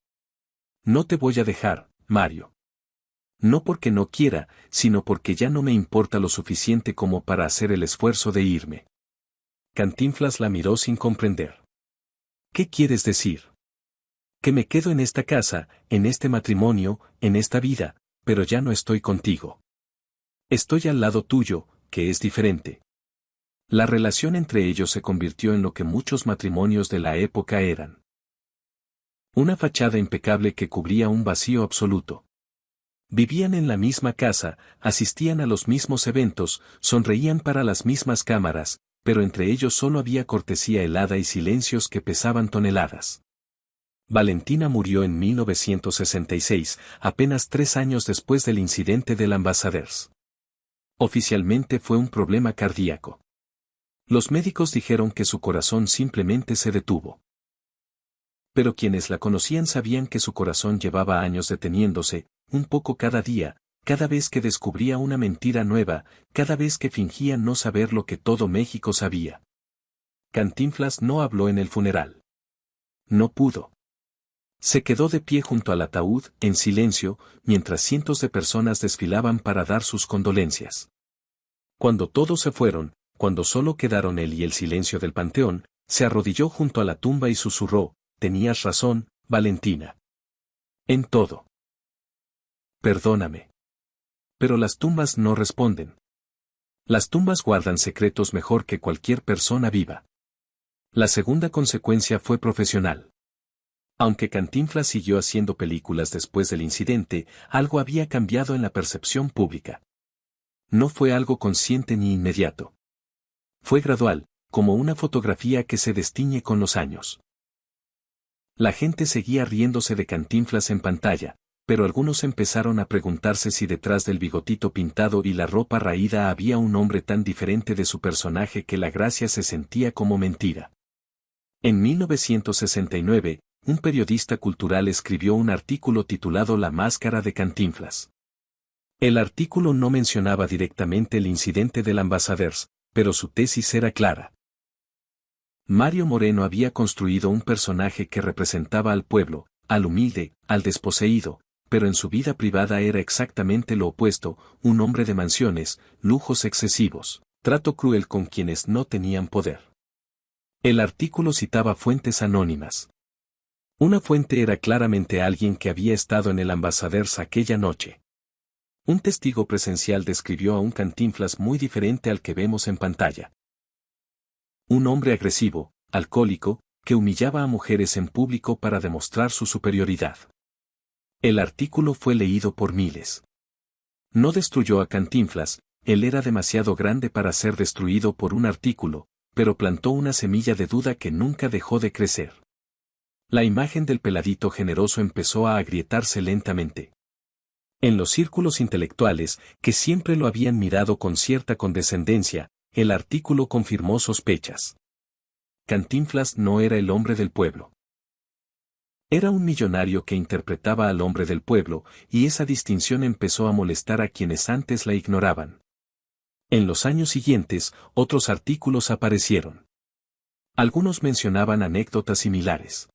A: No te voy a dejar, Mario. No porque no quiera, sino porque ya no me importa lo suficiente como para hacer el esfuerzo de irme. Cantinflas la miró sin comprender. ¿Qué quieres decir? Que me quedo en esta casa, en este matrimonio, en esta vida, pero ya no estoy contigo. Estoy al lado tuyo, que es diferente. La relación entre ellos se convirtió en lo que muchos matrimonios de la época eran. Una fachada impecable que cubría un vacío absoluto. Vivían en la misma casa, asistían a los mismos eventos, sonreían para las mismas cámaras, pero entre ellos solo había cortesía helada y silencios que pesaban toneladas. Valentina murió en 1966, apenas 3 años después del incidente del Ambassadeurs. Oficialmente fue un problema cardíaco. Los médicos dijeron que su corazón simplemente se detuvo. Pero quienes la conocían sabían que su corazón llevaba años deteniéndose, un poco cada día, cada vez que descubría una mentira nueva, cada vez que fingía no saber lo que todo México sabía. Cantinflas no habló en el funeral. No pudo. Se quedó de pie junto al ataúd, en silencio, mientras cientos de personas desfilaban para dar sus condolencias. Cuando todos se fueron, cuando solo quedaron él y el silencio del panteón, se arrodilló junto a la tumba y susurró, tenías razón, Valentina. En todo. Perdóname. Pero las tumbas no responden. Las tumbas guardan secretos mejor que cualquier persona viva. La segunda consecuencia fue profesional. Aunque Cantinflas siguió haciendo películas después del incidente, algo había cambiado en la percepción pública. No fue algo consciente ni inmediato. Fue gradual, como una fotografía que se destiñe con los años. La gente seguía riéndose de Cantinflas en pantalla, pero algunos empezaron a preguntarse si detrás del bigotito pintado y la ropa raída había un hombre tan diferente de su personaje que la gracia se sentía como mentira. En 1969, un periodista cultural escribió un artículo titulado La máscara de Cantinflas. El artículo no mencionaba directamente el incidente del Ambassadeurs, pero su tesis era clara. Mario Moreno había construido un personaje que representaba al pueblo, al humilde, al desposeído, pero en su vida privada era exactamente lo opuesto, un hombre de mansiones, lujos excesivos, trato cruel con quienes no tenían poder. El artículo citaba fuentes anónimas. Una fuente era claramente alguien que había estado en el Ambassadeurs aquella noche. Un testigo presencial describió a un Cantinflas muy diferente al que vemos en pantalla. Un hombre agresivo, alcohólico, que humillaba a mujeres en público para demostrar su superioridad. El artículo fue leído por miles. No destruyó a Cantinflas, él era demasiado grande para ser destruido por un artículo, pero plantó una semilla de duda que nunca dejó de crecer. La imagen del peladito generoso empezó a agrietarse lentamente. En los círculos intelectuales, que siempre lo habían mirado con cierta condescendencia, el artículo confirmó sospechas. Cantinflas no era el hombre del pueblo. Era un millonario que interpretaba al hombre del pueblo, y esa distinción empezó a molestar a quienes antes la ignoraban. En los años siguientes, otros artículos aparecieron. Algunos mencionaban anécdotas similares.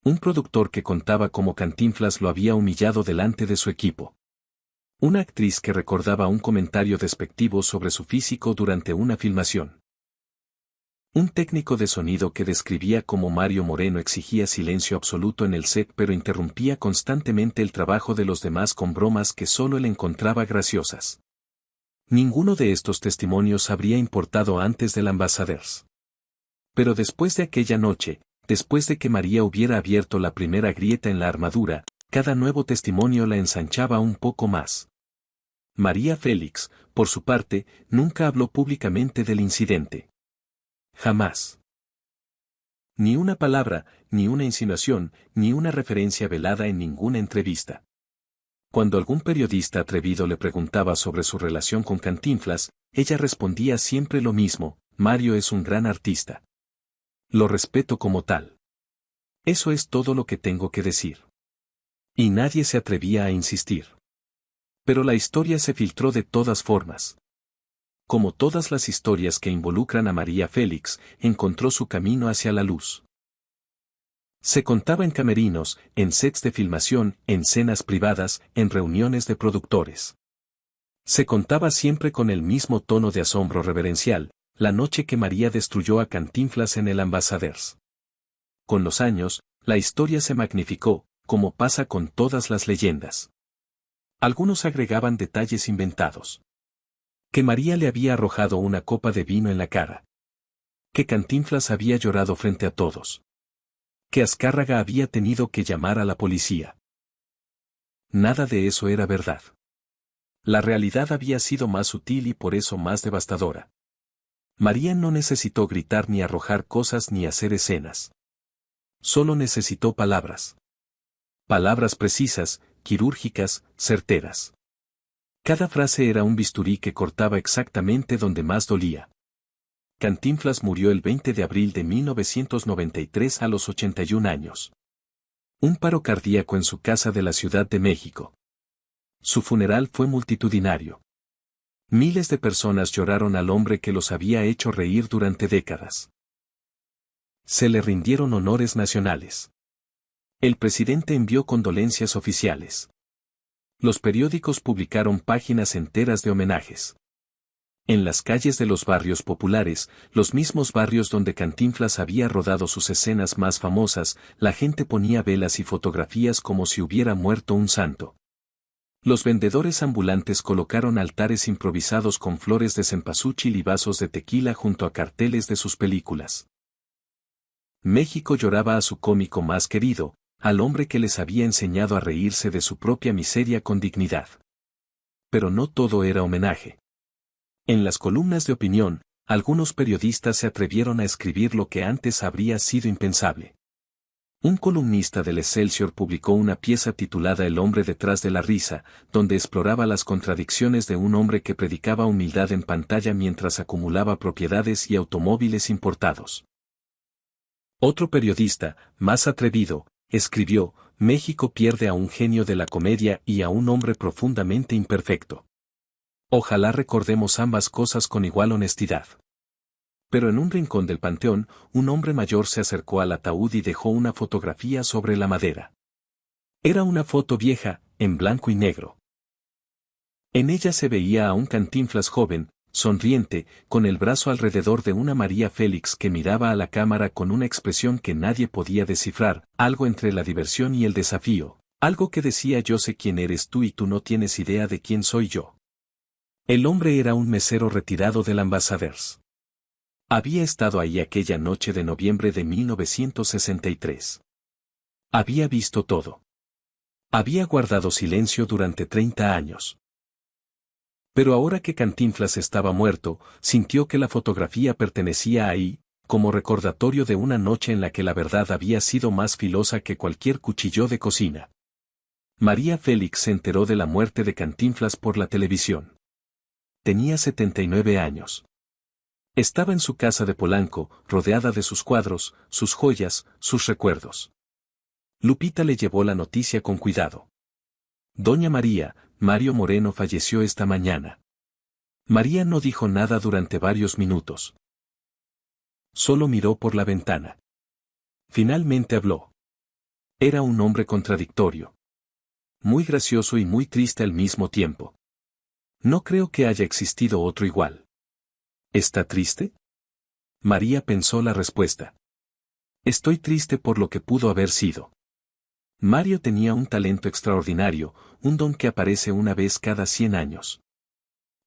A: Un productor que contaba cómo Cantinflas lo había humillado delante de su equipo. Una actriz que recordaba un comentario despectivo sobre su físico durante una filmación. Un técnico de sonido que describía cómo Mario Moreno exigía silencio absoluto en el set pero interrumpía constantemente el trabajo de los demás con bromas que solo él encontraba graciosas. Ninguno de estos testimonios habría importado antes del Ambassadeurs. Pero después de aquella noche, después de que María hubiera abierto la primera grieta en la armadura, cada nuevo testimonio la ensanchaba un poco más. María Félix, por su parte, nunca habló públicamente del incidente. Jamás. Ni una palabra, ni una insinuación, ni una referencia velada en ninguna entrevista. Cuando algún periodista atrevido le preguntaba sobre su relación con Cantinflas, ella respondía siempre lo mismo: Mario es un gran artista. Lo respeto como tal. Eso es todo lo que tengo que decir. Y nadie se atrevía a insistir. Pero la historia se filtró de todas formas. Como todas las historias que involucran a María Félix, encontró su camino hacia la luz. Se contaba en camerinos, en sets de filmación, en cenas privadas, en reuniones de productores. Se contaba siempre con el mismo tono de asombro reverencial, la noche que María destruyó a Cantinflas en el Ambassadeurs. Con los años, la historia se magnificó, como pasa con todas las leyendas. Algunos agregaban detalles inventados. Que María le había arrojado una copa de vino en la cara. Que Cantinflas había llorado frente a todos. Que Azcárraga había tenido que llamar a la policía. Nada de eso era verdad. La realidad había sido más sutil y por eso más devastadora. María no necesitó gritar ni arrojar cosas ni hacer escenas. Solo necesitó palabras. Palabras precisas, quirúrgicas, certeras. Cada frase era un bisturí que cortaba exactamente donde más dolía. Cantinflas murió el 20 de abril de 1993 a los 81 años. Un paro cardíaco en su casa de la Ciudad de México. Su funeral fue multitudinario. Miles de personas lloraron al hombre que los había hecho reír durante décadas. Se le rindieron honores nacionales. El presidente envió condolencias oficiales. Los periódicos publicaron páginas enteras de homenajes. En las calles de los barrios populares, los mismos barrios donde Cantinflas había rodado sus escenas más famosas, la gente ponía velas y fotografías como si hubiera muerto un santo. Los vendedores ambulantes colocaron altares improvisados con flores de cempasúchil y vasos de tequila junto a carteles de sus películas. México lloraba a su cómico más querido, al hombre que les había enseñado a reírse de su propia miseria con dignidad. Pero no todo era homenaje. En las columnas de opinión, algunos periodistas se atrevieron a escribir lo que antes habría sido impensable. Un columnista del Excelsior publicó una pieza titulada El hombre detrás de la risa, donde exploraba las contradicciones de un hombre que predicaba humildad en pantalla mientras acumulaba propiedades y automóviles importados. Otro periodista, más atrevido, escribió, México pierde a un genio de la comedia y a un hombre profundamente imperfecto. Ojalá recordemos ambas cosas con igual honestidad. Pero en un rincón del panteón, un hombre mayor se acercó al ataúd y dejó una fotografía sobre la madera. Era una foto vieja, en blanco y negro. En ella se veía a un Cantinflas joven, sonriente, con el brazo alrededor de una María Félix que miraba a la cámara con una expresión que nadie podía descifrar, algo entre la diversión y el desafío, algo que decía yo sé quién eres tú y tú no tienes idea de quién soy yo. El hombre era un mesero retirado del Ambassadors. Había estado ahí aquella noche de noviembre de 1963. Había visto todo. Había guardado silencio durante 30 años. Pero ahora que Cantinflas estaba muerto, sintió que la fotografía pertenecía ahí, como recordatorio de una noche en la que la verdad había sido más filosa que cualquier cuchillo de cocina. María Félix se enteró de la muerte de Cantinflas por la televisión. Tenía 79 años. Estaba en su casa de Polanco, rodeada de sus cuadros, sus joyas, sus recuerdos. Lupita le llevó la noticia con cuidado. Doña María, Mario Moreno falleció esta mañana. María no dijo nada durante varios minutos. Solo miró por la ventana. Finalmente habló. Era un hombre contradictorio. Muy gracioso y muy triste al mismo tiempo. No creo que haya existido otro igual. ¿Está triste? María pensó la respuesta. Estoy triste por lo que pudo haber sido. Mario tenía un talento extraordinario, un don que aparece una vez cada 100 años.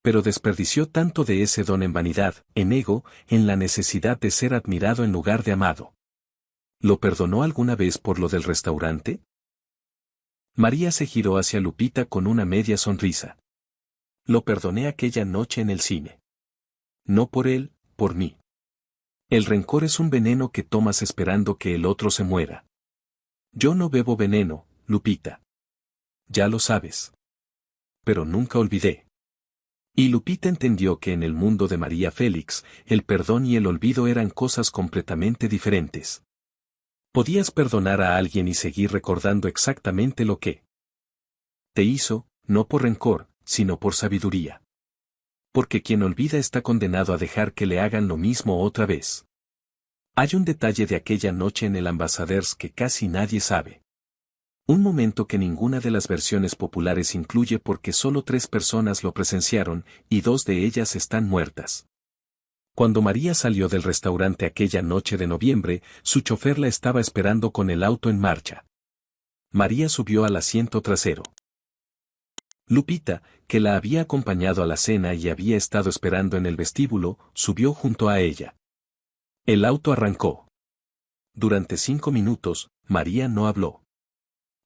A: Pero desperdició tanto de ese don en vanidad, en ego, en la necesidad de ser admirado en lugar de amado. ¿Lo perdonó alguna vez por lo del restaurante? María se giró hacia Lupita con una media sonrisa. Lo perdoné aquella noche en el cine. No por él, por mí. El rencor es un veneno que tomas esperando que el otro se muera. Yo no bebo veneno, Lupita. Ya lo sabes. Pero nunca olvidé. Y Lupita entendió que en el mundo de María Félix, el perdón y el olvido eran cosas completamente diferentes. Podías perdonar a alguien y seguir recordando exactamente lo que te hizo, no por rencor, sino por sabiduría. Porque quien olvida está condenado a dejar que le hagan lo mismo otra vez. Hay un detalle de aquella noche en el Ambassadors que casi nadie sabe. Un momento que ninguna de las versiones populares incluye porque solo 3 personas lo presenciaron, y 2 de ellas están muertas. Cuando María salió del restaurante aquella noche de noviembre, su chofer la estaba esperando con el auto en marcha. María subió al asiento trasero. Lupita, que la había acompañado a la cena y había estado esperando en el vestíbulo, subió junto a ella. El auto arrancó. Durante 5 minutos, María no habló.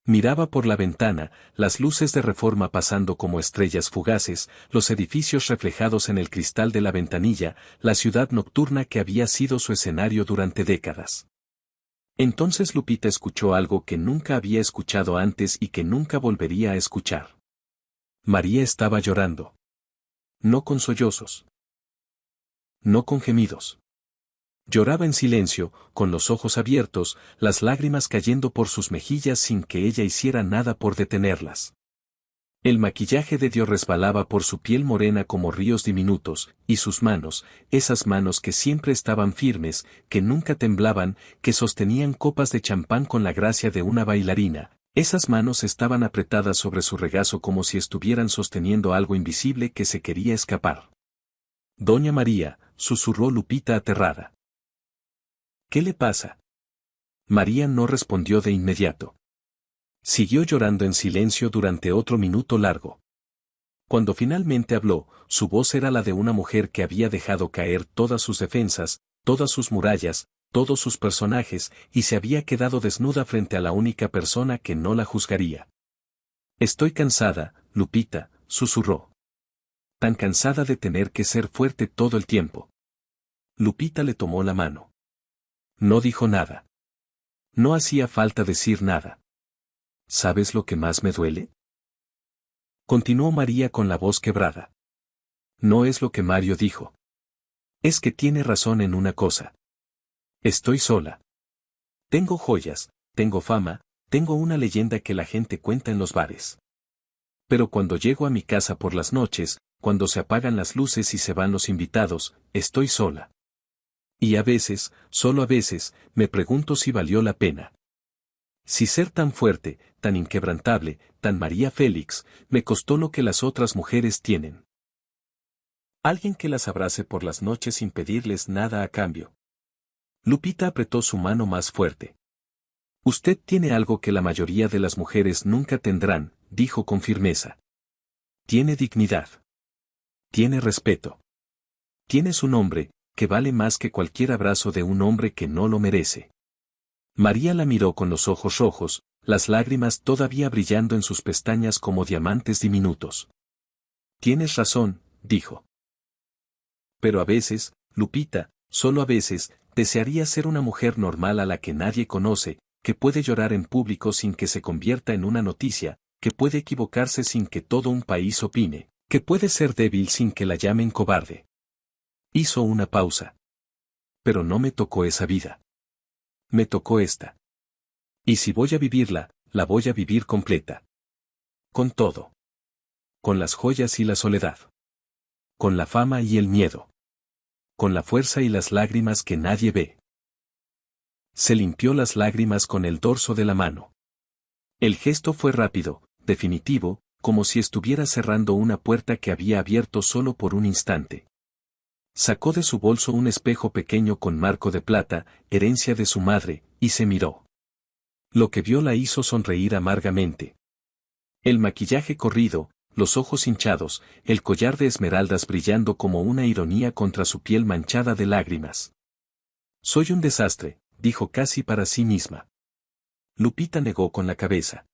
A: Miraba por la ventana, las luces de Reforma pasando como estrellas fugaces, los edificios reflejados en el cristal de la ventanilla, la ciudad nocturna que había sido su escenario durante décadas. Entonces Lupita escuchó algo que nunca había escuchado antes y que nunca volvería a escuchar. María estaba llorando. No con sollozos. No con gemidos. Lloraba en silencio, con los ojos abiertos, las lágrimas cayendo por sus mejillas sin que ella hiciera nada por detenerlas. El maquillaje de Dios resbalaba por su piel morena como ríos diminutos, y sus manos, esas manos que siempre estaban firmes, que nunca temblaban, que sostenían copas de champán con la gracia de una bailarina, esas manos estaban apretadas sobre su regazo como si estuvieran sosteniendo algo invisible que se quería escapar. Doña María, susurró Lupita aterrada. ¿Qué le pasa? María no respondió de inmediato. Siguió llorando en silencio durante otro minuto largo. Cuando finalmente habló, su voz era la de una mujer que había dejado caer todas sus defensas, todas sus murallas, todos sus personajes, y se había quedado desnuda frente a la única persona que no la juzgaría. Estoy cansada, Lupita, susurró. Tan cansada de tener que ser fuerte todo el tiempo. Lupita le tomó la mano. No dijo nada. No hacía falta decir nada. ¿Sabes lo que más me duele? Continuó María con la voz quebrada. No es lo que Mario dijo. Es que tiene razón en una cosa. Estoy sola. Tengo joyas, tengo fama, tengo una leyenda que la gente cuenta en los bares. Pero cuando llego a mi casa por las noches, cuando se apagan las luces y se van los invitados, estoy sola. Y a veces, solo a veces, me pregunto si valió la pena. Si ser tan fuerte, tan inquebrantable, tan María Félix, me costó lo que las otras mujeres tienen. Alguien que las abrace por las noches sin pedirles nada a cambio. Lupita apretó su mano más fuerte. Usted tiene algo que la mayoría de las mujeres nunca tendrán, dijo con firmeza. Tiene dignidad. Tiene respeto. Tiene su nombre, que vale más que cualquier abrazo de un hombre que no lo merece. María la miró con los ojos rojos, las lágrimas todavía brillando en sus pestañas como diamantes diminutos. Tienes razón, dijo. Pero a veces, Lupita, solo a veces, desearía ser una mujer normal a la que nadie conoce, que puede llorar en público sin que se convierta en una noticia, que puede equivocarse sin que todo un país opine, que puede ser débil sin que la llamen cobarde. Hizo una pausa. Pero no me tocó esa vida. Me tocó esta. Y si voy a vivirla, la voy a vivir completa. Con todo. Con las joyas y la soledad. Con la fama y el miedo. Con la fuerza y las lágrimas que nadie ve. Se limpió las lágrimas con el dorso de la mano. El gesto fue rápido, definitivo, como si estuviera cerrando una puerta que había abierto solo por un instante. Sacó de su bolso un espejo pequeño con marco de plata, herencia de su madre, y se miró. Lo que vio la hizo sonreír amargamente. El maquillaje corrido, los ojos hinchados, el collar de esmeraldas brillando como una ironía contra su piel manchada de lágrimas. Soy un desastre, dijo casi para sí misma. Lupita negó con la cabeza.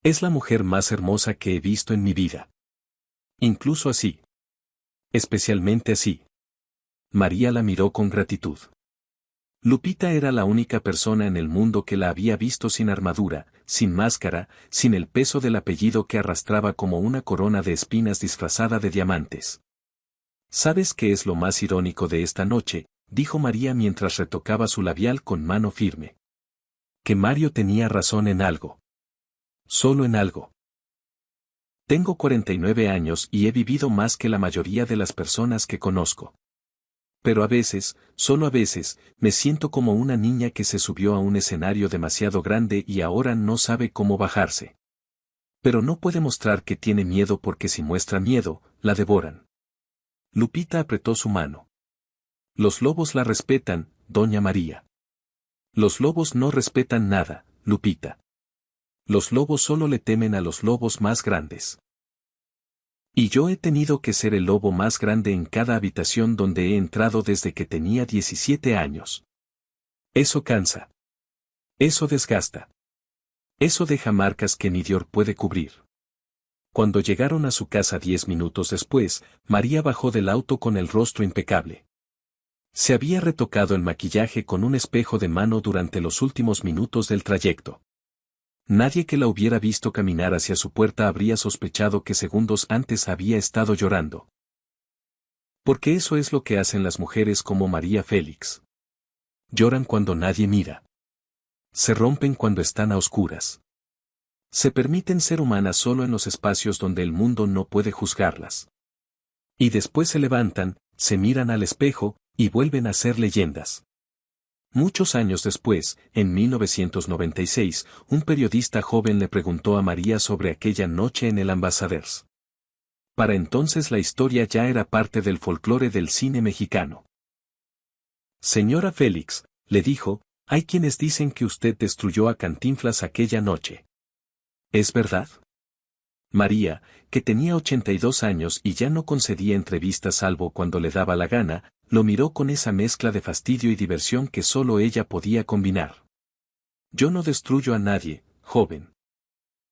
A: Es la mujer más hermosa que he visto en mi vida. Incluso así. Especialmente así. María la miró con gratitud. Lupita era la única persona en el mundo que la había visto sin armadura, sin máscara, sin el peso del apellido que arrastraba como una corona de espinas disfrazada de diamantes. ¿Sabes qué es lo más irónico de esta noche?, dijo María mientras retocaba su labial con mano firme. Que Mario tenía razón en algo. Solo en algo. Tengo 49 años y he vivido más que la mayoría de las personas que conozco. Pero a veces, solo a veces, me siento como una niña que se subió a un escenario demasiado grande y ahora no sabe cómo bajarse. Pero no puede mostrar que tiene miedo porque si muestra miedo, la devoran. Lupita apretó su mano. Los lobos la respetan, doña María. Los lobos no respetan nada, Lupita. Los lobos solo le temen a los lobos más grandes. Y yo he tenido que ser el lobo más grande en cada habitación donde he entrado desde que tenía 17 años. Eso cansa. Eso desgasta. Eso deja marcas que ni Dios puede cubrir. Cuando llegaron a su casa 10 minutos después, María bajó del auto con el rostro impecable. Se había retocado el maquillaje con un espejo de mano durante los últimos minutos del trayecto. Nadie que la hubiera visto caminar hacia su puerta habría sospechado que segundos antes había estado llorando. Porque eso es lo que hacen las mujeres como María Félix. Lloran cuando nadie mira. Se rompen cuando están a oscuras. Se permiten ser humanas solo en los espacios donde el mundo no puede juzgarlas. Y después se levantan, se miran al espejo, y vuelven a ser leyendas. Muchos años después, en 1996, un periodista joven le preguntó a María sobre aquella noche en el Ambassadors. Para entonces la historia ya era parte del folclore del cine mexicano. Señora Félix, le dijo, hay quienes dicen que usted destruyó a Cantinflas aquella noche. ¿Es verdad? María, que tenía 82 años y ya no concedía entrevistas salvo cuando le daba la gana, lo miró con esa mezcla de fastidio y diversión que solo ella podía combinar. Yo no destruyo a nadie, joven.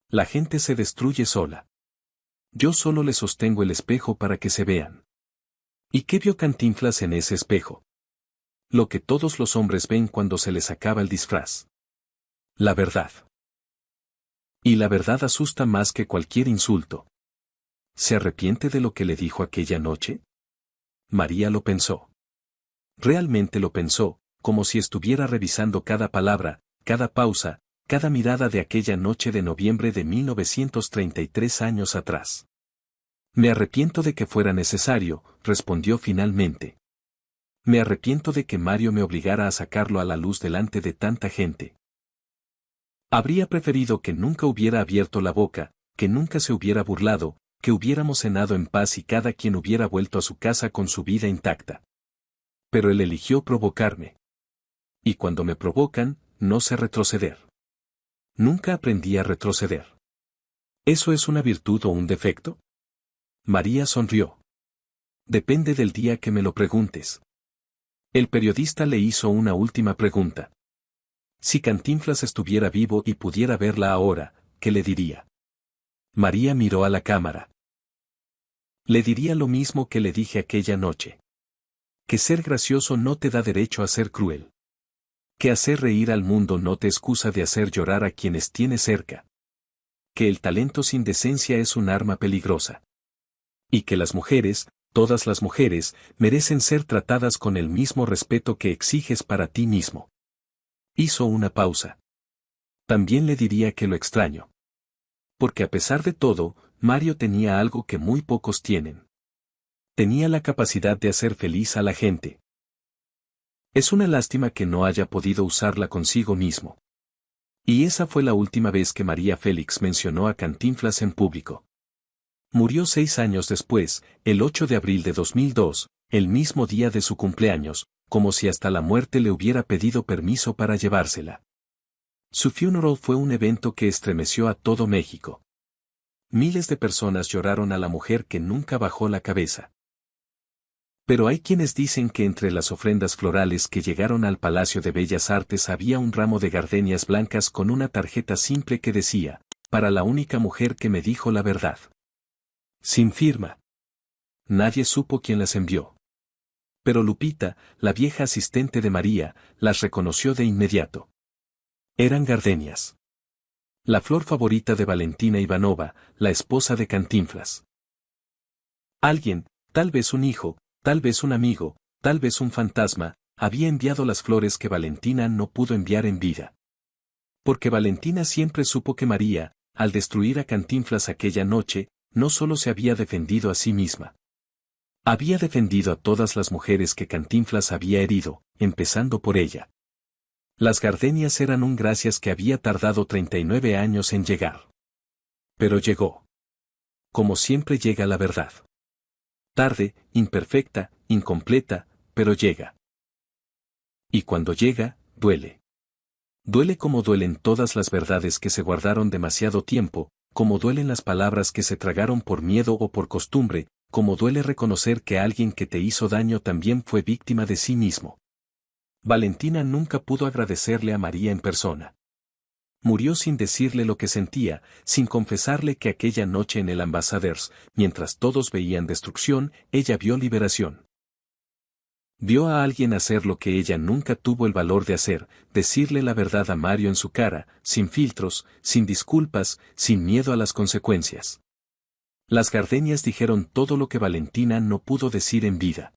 A: La gente se destruye sola. Yo solo le sostengo el espejo para que se vean. ¿Y qué vio Cantinflas en ese espejo? Lo que todos los hombres ven cuando se les acaba el disfraz. La verdad. Y la verdad asusta más que cualquier insulto. ¿Se arrepiente de lo que le dijo aquella noche? María lo pensó. Realmente lo pensó, como si estuviera revisando cada palabra, cada pausa, cada mirada de aquella noche de noviembre de 1933 años atrás. Me arrepiento de que fuera necesario, respondió finalmente. Me arrepiento de que Mario me obligara a sacarlo a la luz delante de tanta gente. Habría preferido que nunca hubiera abierto la boca, que nunca se hubiera burlado, que hubiéramos cenado en paz y cada quien hubiera vuelto a su casa con su vida intacta. Pero él eligió provocarme. Y cuando me provocan, no sé retroceder. Nunca aprendí a retroceder. ¿Eso es una virtud o un defecto? María sonrió. Depende del día que me lo preguntes. El periodista le hizo una última pregunta. Si Cantinflas estuviera vivo y pudiera verla ahora, ¿qué le diría? María miró a la cámara. Le diría lo mismo que le dije aquella noche. Que ser gracioso no te da derecho a ser cruel. Que hacer reír al mundo no te excusa de hacer llorar a quienes tienes cerca. Que el talento sin decencia es un arma peligrosa. Y que las mujeres, todas las mujeres, merecen ser tratadas con el mismo respeto que exiges para ti mismo. Hizo una pausa. También le diría que lo extraño. Porque a pesar de todo, Mario tenía algo que muy pocos tienen. Tenía la capacidad de hacer feliz a la gente. Es una lástima que no haya podido usarla consigo mismo. Y esa fue la última vez que María Félix mencionó a Cantinflas en público. Murió 6 años después, el 8 de abril de 2002, el mismo día de su cumpleaños, como si hasta la muerte le hubiera pedido permiso para llevársela. Su funeral fue un evento que estremeció a todo México. Miles de personas lloraron a la mujer que nunca bajó la cabeza. Pero hay quienes dicen que entre las ofrendas florales que llegaron al Palacio de Bellas Artes había un ramo de gardenias blancas con una tarjeta simple que decía, para la única mujer que me dijo la verdad. Sin firma. Nadie supo quién las envió. Pero Lupita, la vieja asistente de María, las reconoció de inmediato. Eran gardenias. La flor favorita de Valentina Ivanova, la esposa de Cantinflas. Alguien, tal vez un hijo, tal vez un amigo, tal vez un fantasma, había enviado las flores que Valentina no pudo enviar en vida. Porque Valentina siempre supo que María, al destruir a Cantinflas aquella noche, no solo se había defendido a sí misma. Había defendido a todas las mujeres que Cantinflas había herido, empezando por ella. Las gardenias eran un gracias que había tardado 39 años en llegar. Pero llegó. Como siempre llega la verdad. Tarde, imperfecta, incompleta, pero llega. Y cuando llega, duele. Duele como duelen todas las verdades que se guardaron demasiado tiempo, como duelen las palabras que se tragaron por miedo o por costumbre, como duele reconocer que alguien que te hizo daño también fue víctima de sí mismo. Valentina nunca pudo agradecerle a María en persona. Murió sin decirle lo que sentía, sin confesarle que aquella noche en el Ambassadors, mientras todos veían destrucción, ella vio liberación. Vio a alguien hacer lo que ella nunca tuvo el valor de hacer, decirle la verdad a Mario en su cara, sin filtros, sin disculpas, sin miedo a las consecuencias. Las gardenias dijeron todo lo que Valentina no pudo decir en vida.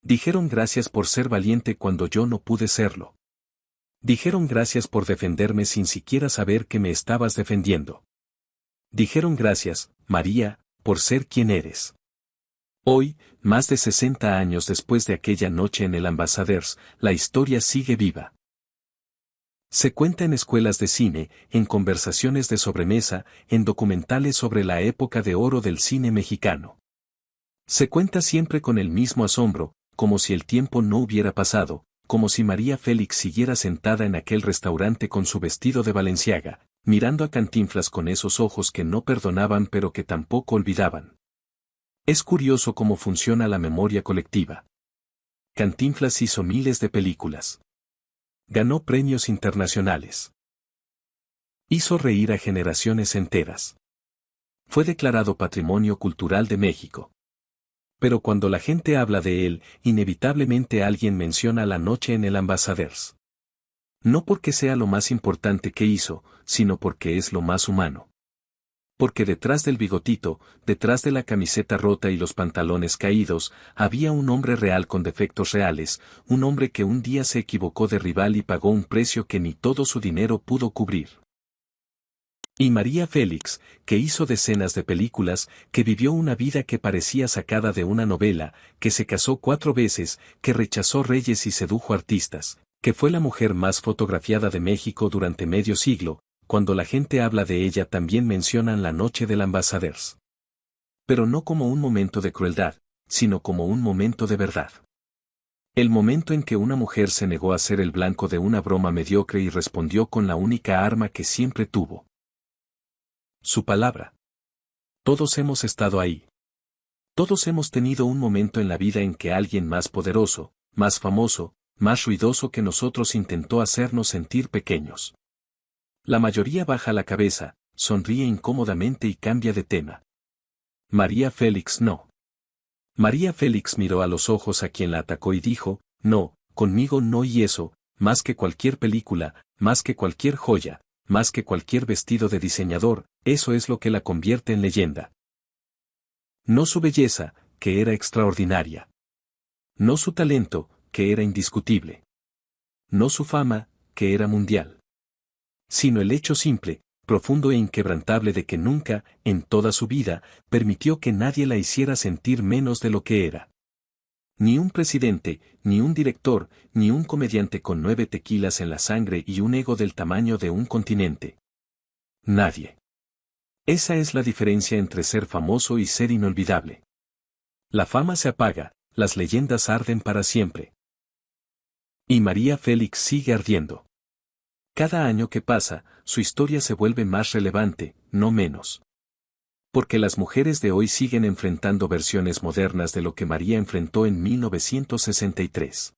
A: Dijeron gracias por ser valiente cuando yo no pude serlo. Dijeron gracias por defenderme sin siquiera saber que me estabas defendiendo. Dijeron gracias, María, por ser quien eres. Hoy, más de 60 años después de aquella noche en el Ambassadors, la historia sigue viva. Se cuenta en escuelas de cine, en conversaciones de sobremesa, en documentales sobre la época de oro del cine mexicano. Se cuenta siempre con el mismo asombro, como si el tiempo no hubiera pasado, como si María Félix siguiera sentada en aquel restaurante con su vestido de Balenciaga, mirando a Cantinflas con esos ojos que no perdonaban pero que tampoco olvidaban. Es curioso cómo funciona la memoria colectiva. Cantinflas hizo miles de películas. Ganó premios internacionales. Hizo reír a generaciones enteras. Fue declarado Patrimonio Cultural de México. Pero cuando la gente habla de él, inevitablemente alguien menciona la noche en el Ambassadors. No porque sea lo más importante que hizo, sino porque es lo más humano. Porque detrás del bigotito, detrás de la camiseta rota y los pantalones caídos, había un hombre real con defectos reales, un hombre que un día se equivocó de rival y pagó un precio que ni todo su dinero pudo cubrir. Y María Félix, que hizo decenas de películas, que vivió una vida que parecía sacada de una novela, que se casó 4 veces, que rechazó reyes y sedujo artistas, que fue la mujer más fotografiada de México durante medio siglo, cuando la gente habla de ella también mencionan la noche del Ambassadors. Pero no como un momento de crueldad, sino como un momento de verdad. El momento en que una mujer se negó a ser el blanco de una broma mediocre y respondió con la única arma que siempre tuvo. Su palabra. Todos hemos estado ahí. Todos hemos tenido un momento en la vida en que alguien más poderoso, más famoso, más ruidoso que nosotros intentó hacernos sentir pequeños. La mayoría baja la cabeza, sonríe incómodamente y cambia de tema. María Félix no. María Félix miró a los ojos a quien la atacó y dijo, no, conmigo no, y eso, más que cualquier película, más que cualquier joya, más que cualquier vestido de diseñador, eso es lo que la convierte en leyenda. No su belleza, que era extraordinaria. No su talento, que era indiscutible. No su fama, que era mundial. Sino el hecho simple, profundo e inquebrantable de que nunca, en toda su vida, permitió que nadie la hiciera sentir menos de lo que era. Ni un presidente, ni un director, ni un comediante con 9 tequilas en la sangre y un ego del tamaño de un continente. Nadie. Esa es la diferencia entre ser famoso y ser inolvidable. La fama se apaga, las leyendas arden para siempre. Y María Félix sigue ardiendo. Cada año que pasa, su historia se vuelve más relevante, no menos. Porque las mujeres de hoy siguen enfrentando versiones modernas de lo que María enfrentó en 1963.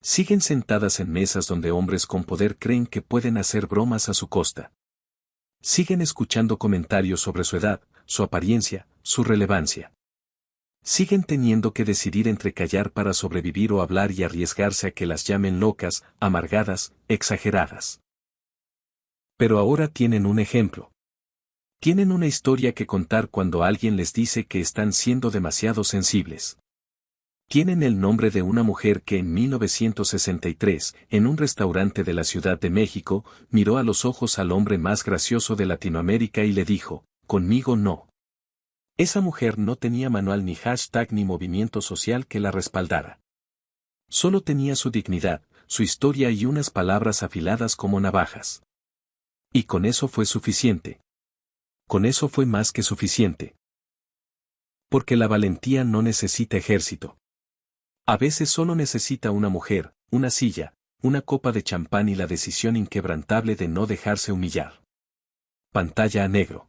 A: Siguen sentadas en mesas donde hombres con poder creen que pueden hacer bromas a su costa. Siguen escuchando comentarios sobre su edad, su apariencia, su relevancia. Siguen teniendo que decidir entre callar para sobrevivir o hablar y arriesgarse a que las llamen locas, amargadas, exageradas. Pero ahora tienen un ejemplo. Tienen una historia que contar cuando alguien les dice que están siendo demasiado sensibles. Tienen el nombre de una mujer que en 1963, en un restaurante de la Ciudad de México, miró a los ojos al hombre más gracioso de Latinoamérica y le dijo, conmigo no. Esa mujer no tenía manual ni hashtag ni movimiento social que la respaldara. Solo tenía su dignidad, su historia y unas palabras afiladas como navajas. Y con eso fue suficiente. Con eso fue más que suficiente. Porque la valentía no necesita ejército. A veces solo necesita una mujer, una silla, una copa de champán y la decisión inquebrantable de no dejarse humillar. Pantalla a negro.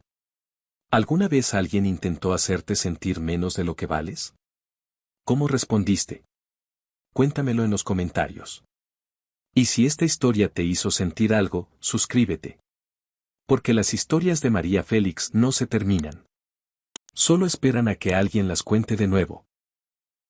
A: ¿Alguna vez alguien intentó hacerte sentir menos de lo que vales? ¿Cómo respondiste? Cuéntamelo en los comentarios. Y si esta historia te hizo sentir algo, suscríbete. Porque las historias de María Félix no se terminan. Solo esperan a que alguien las cuente de nuevo.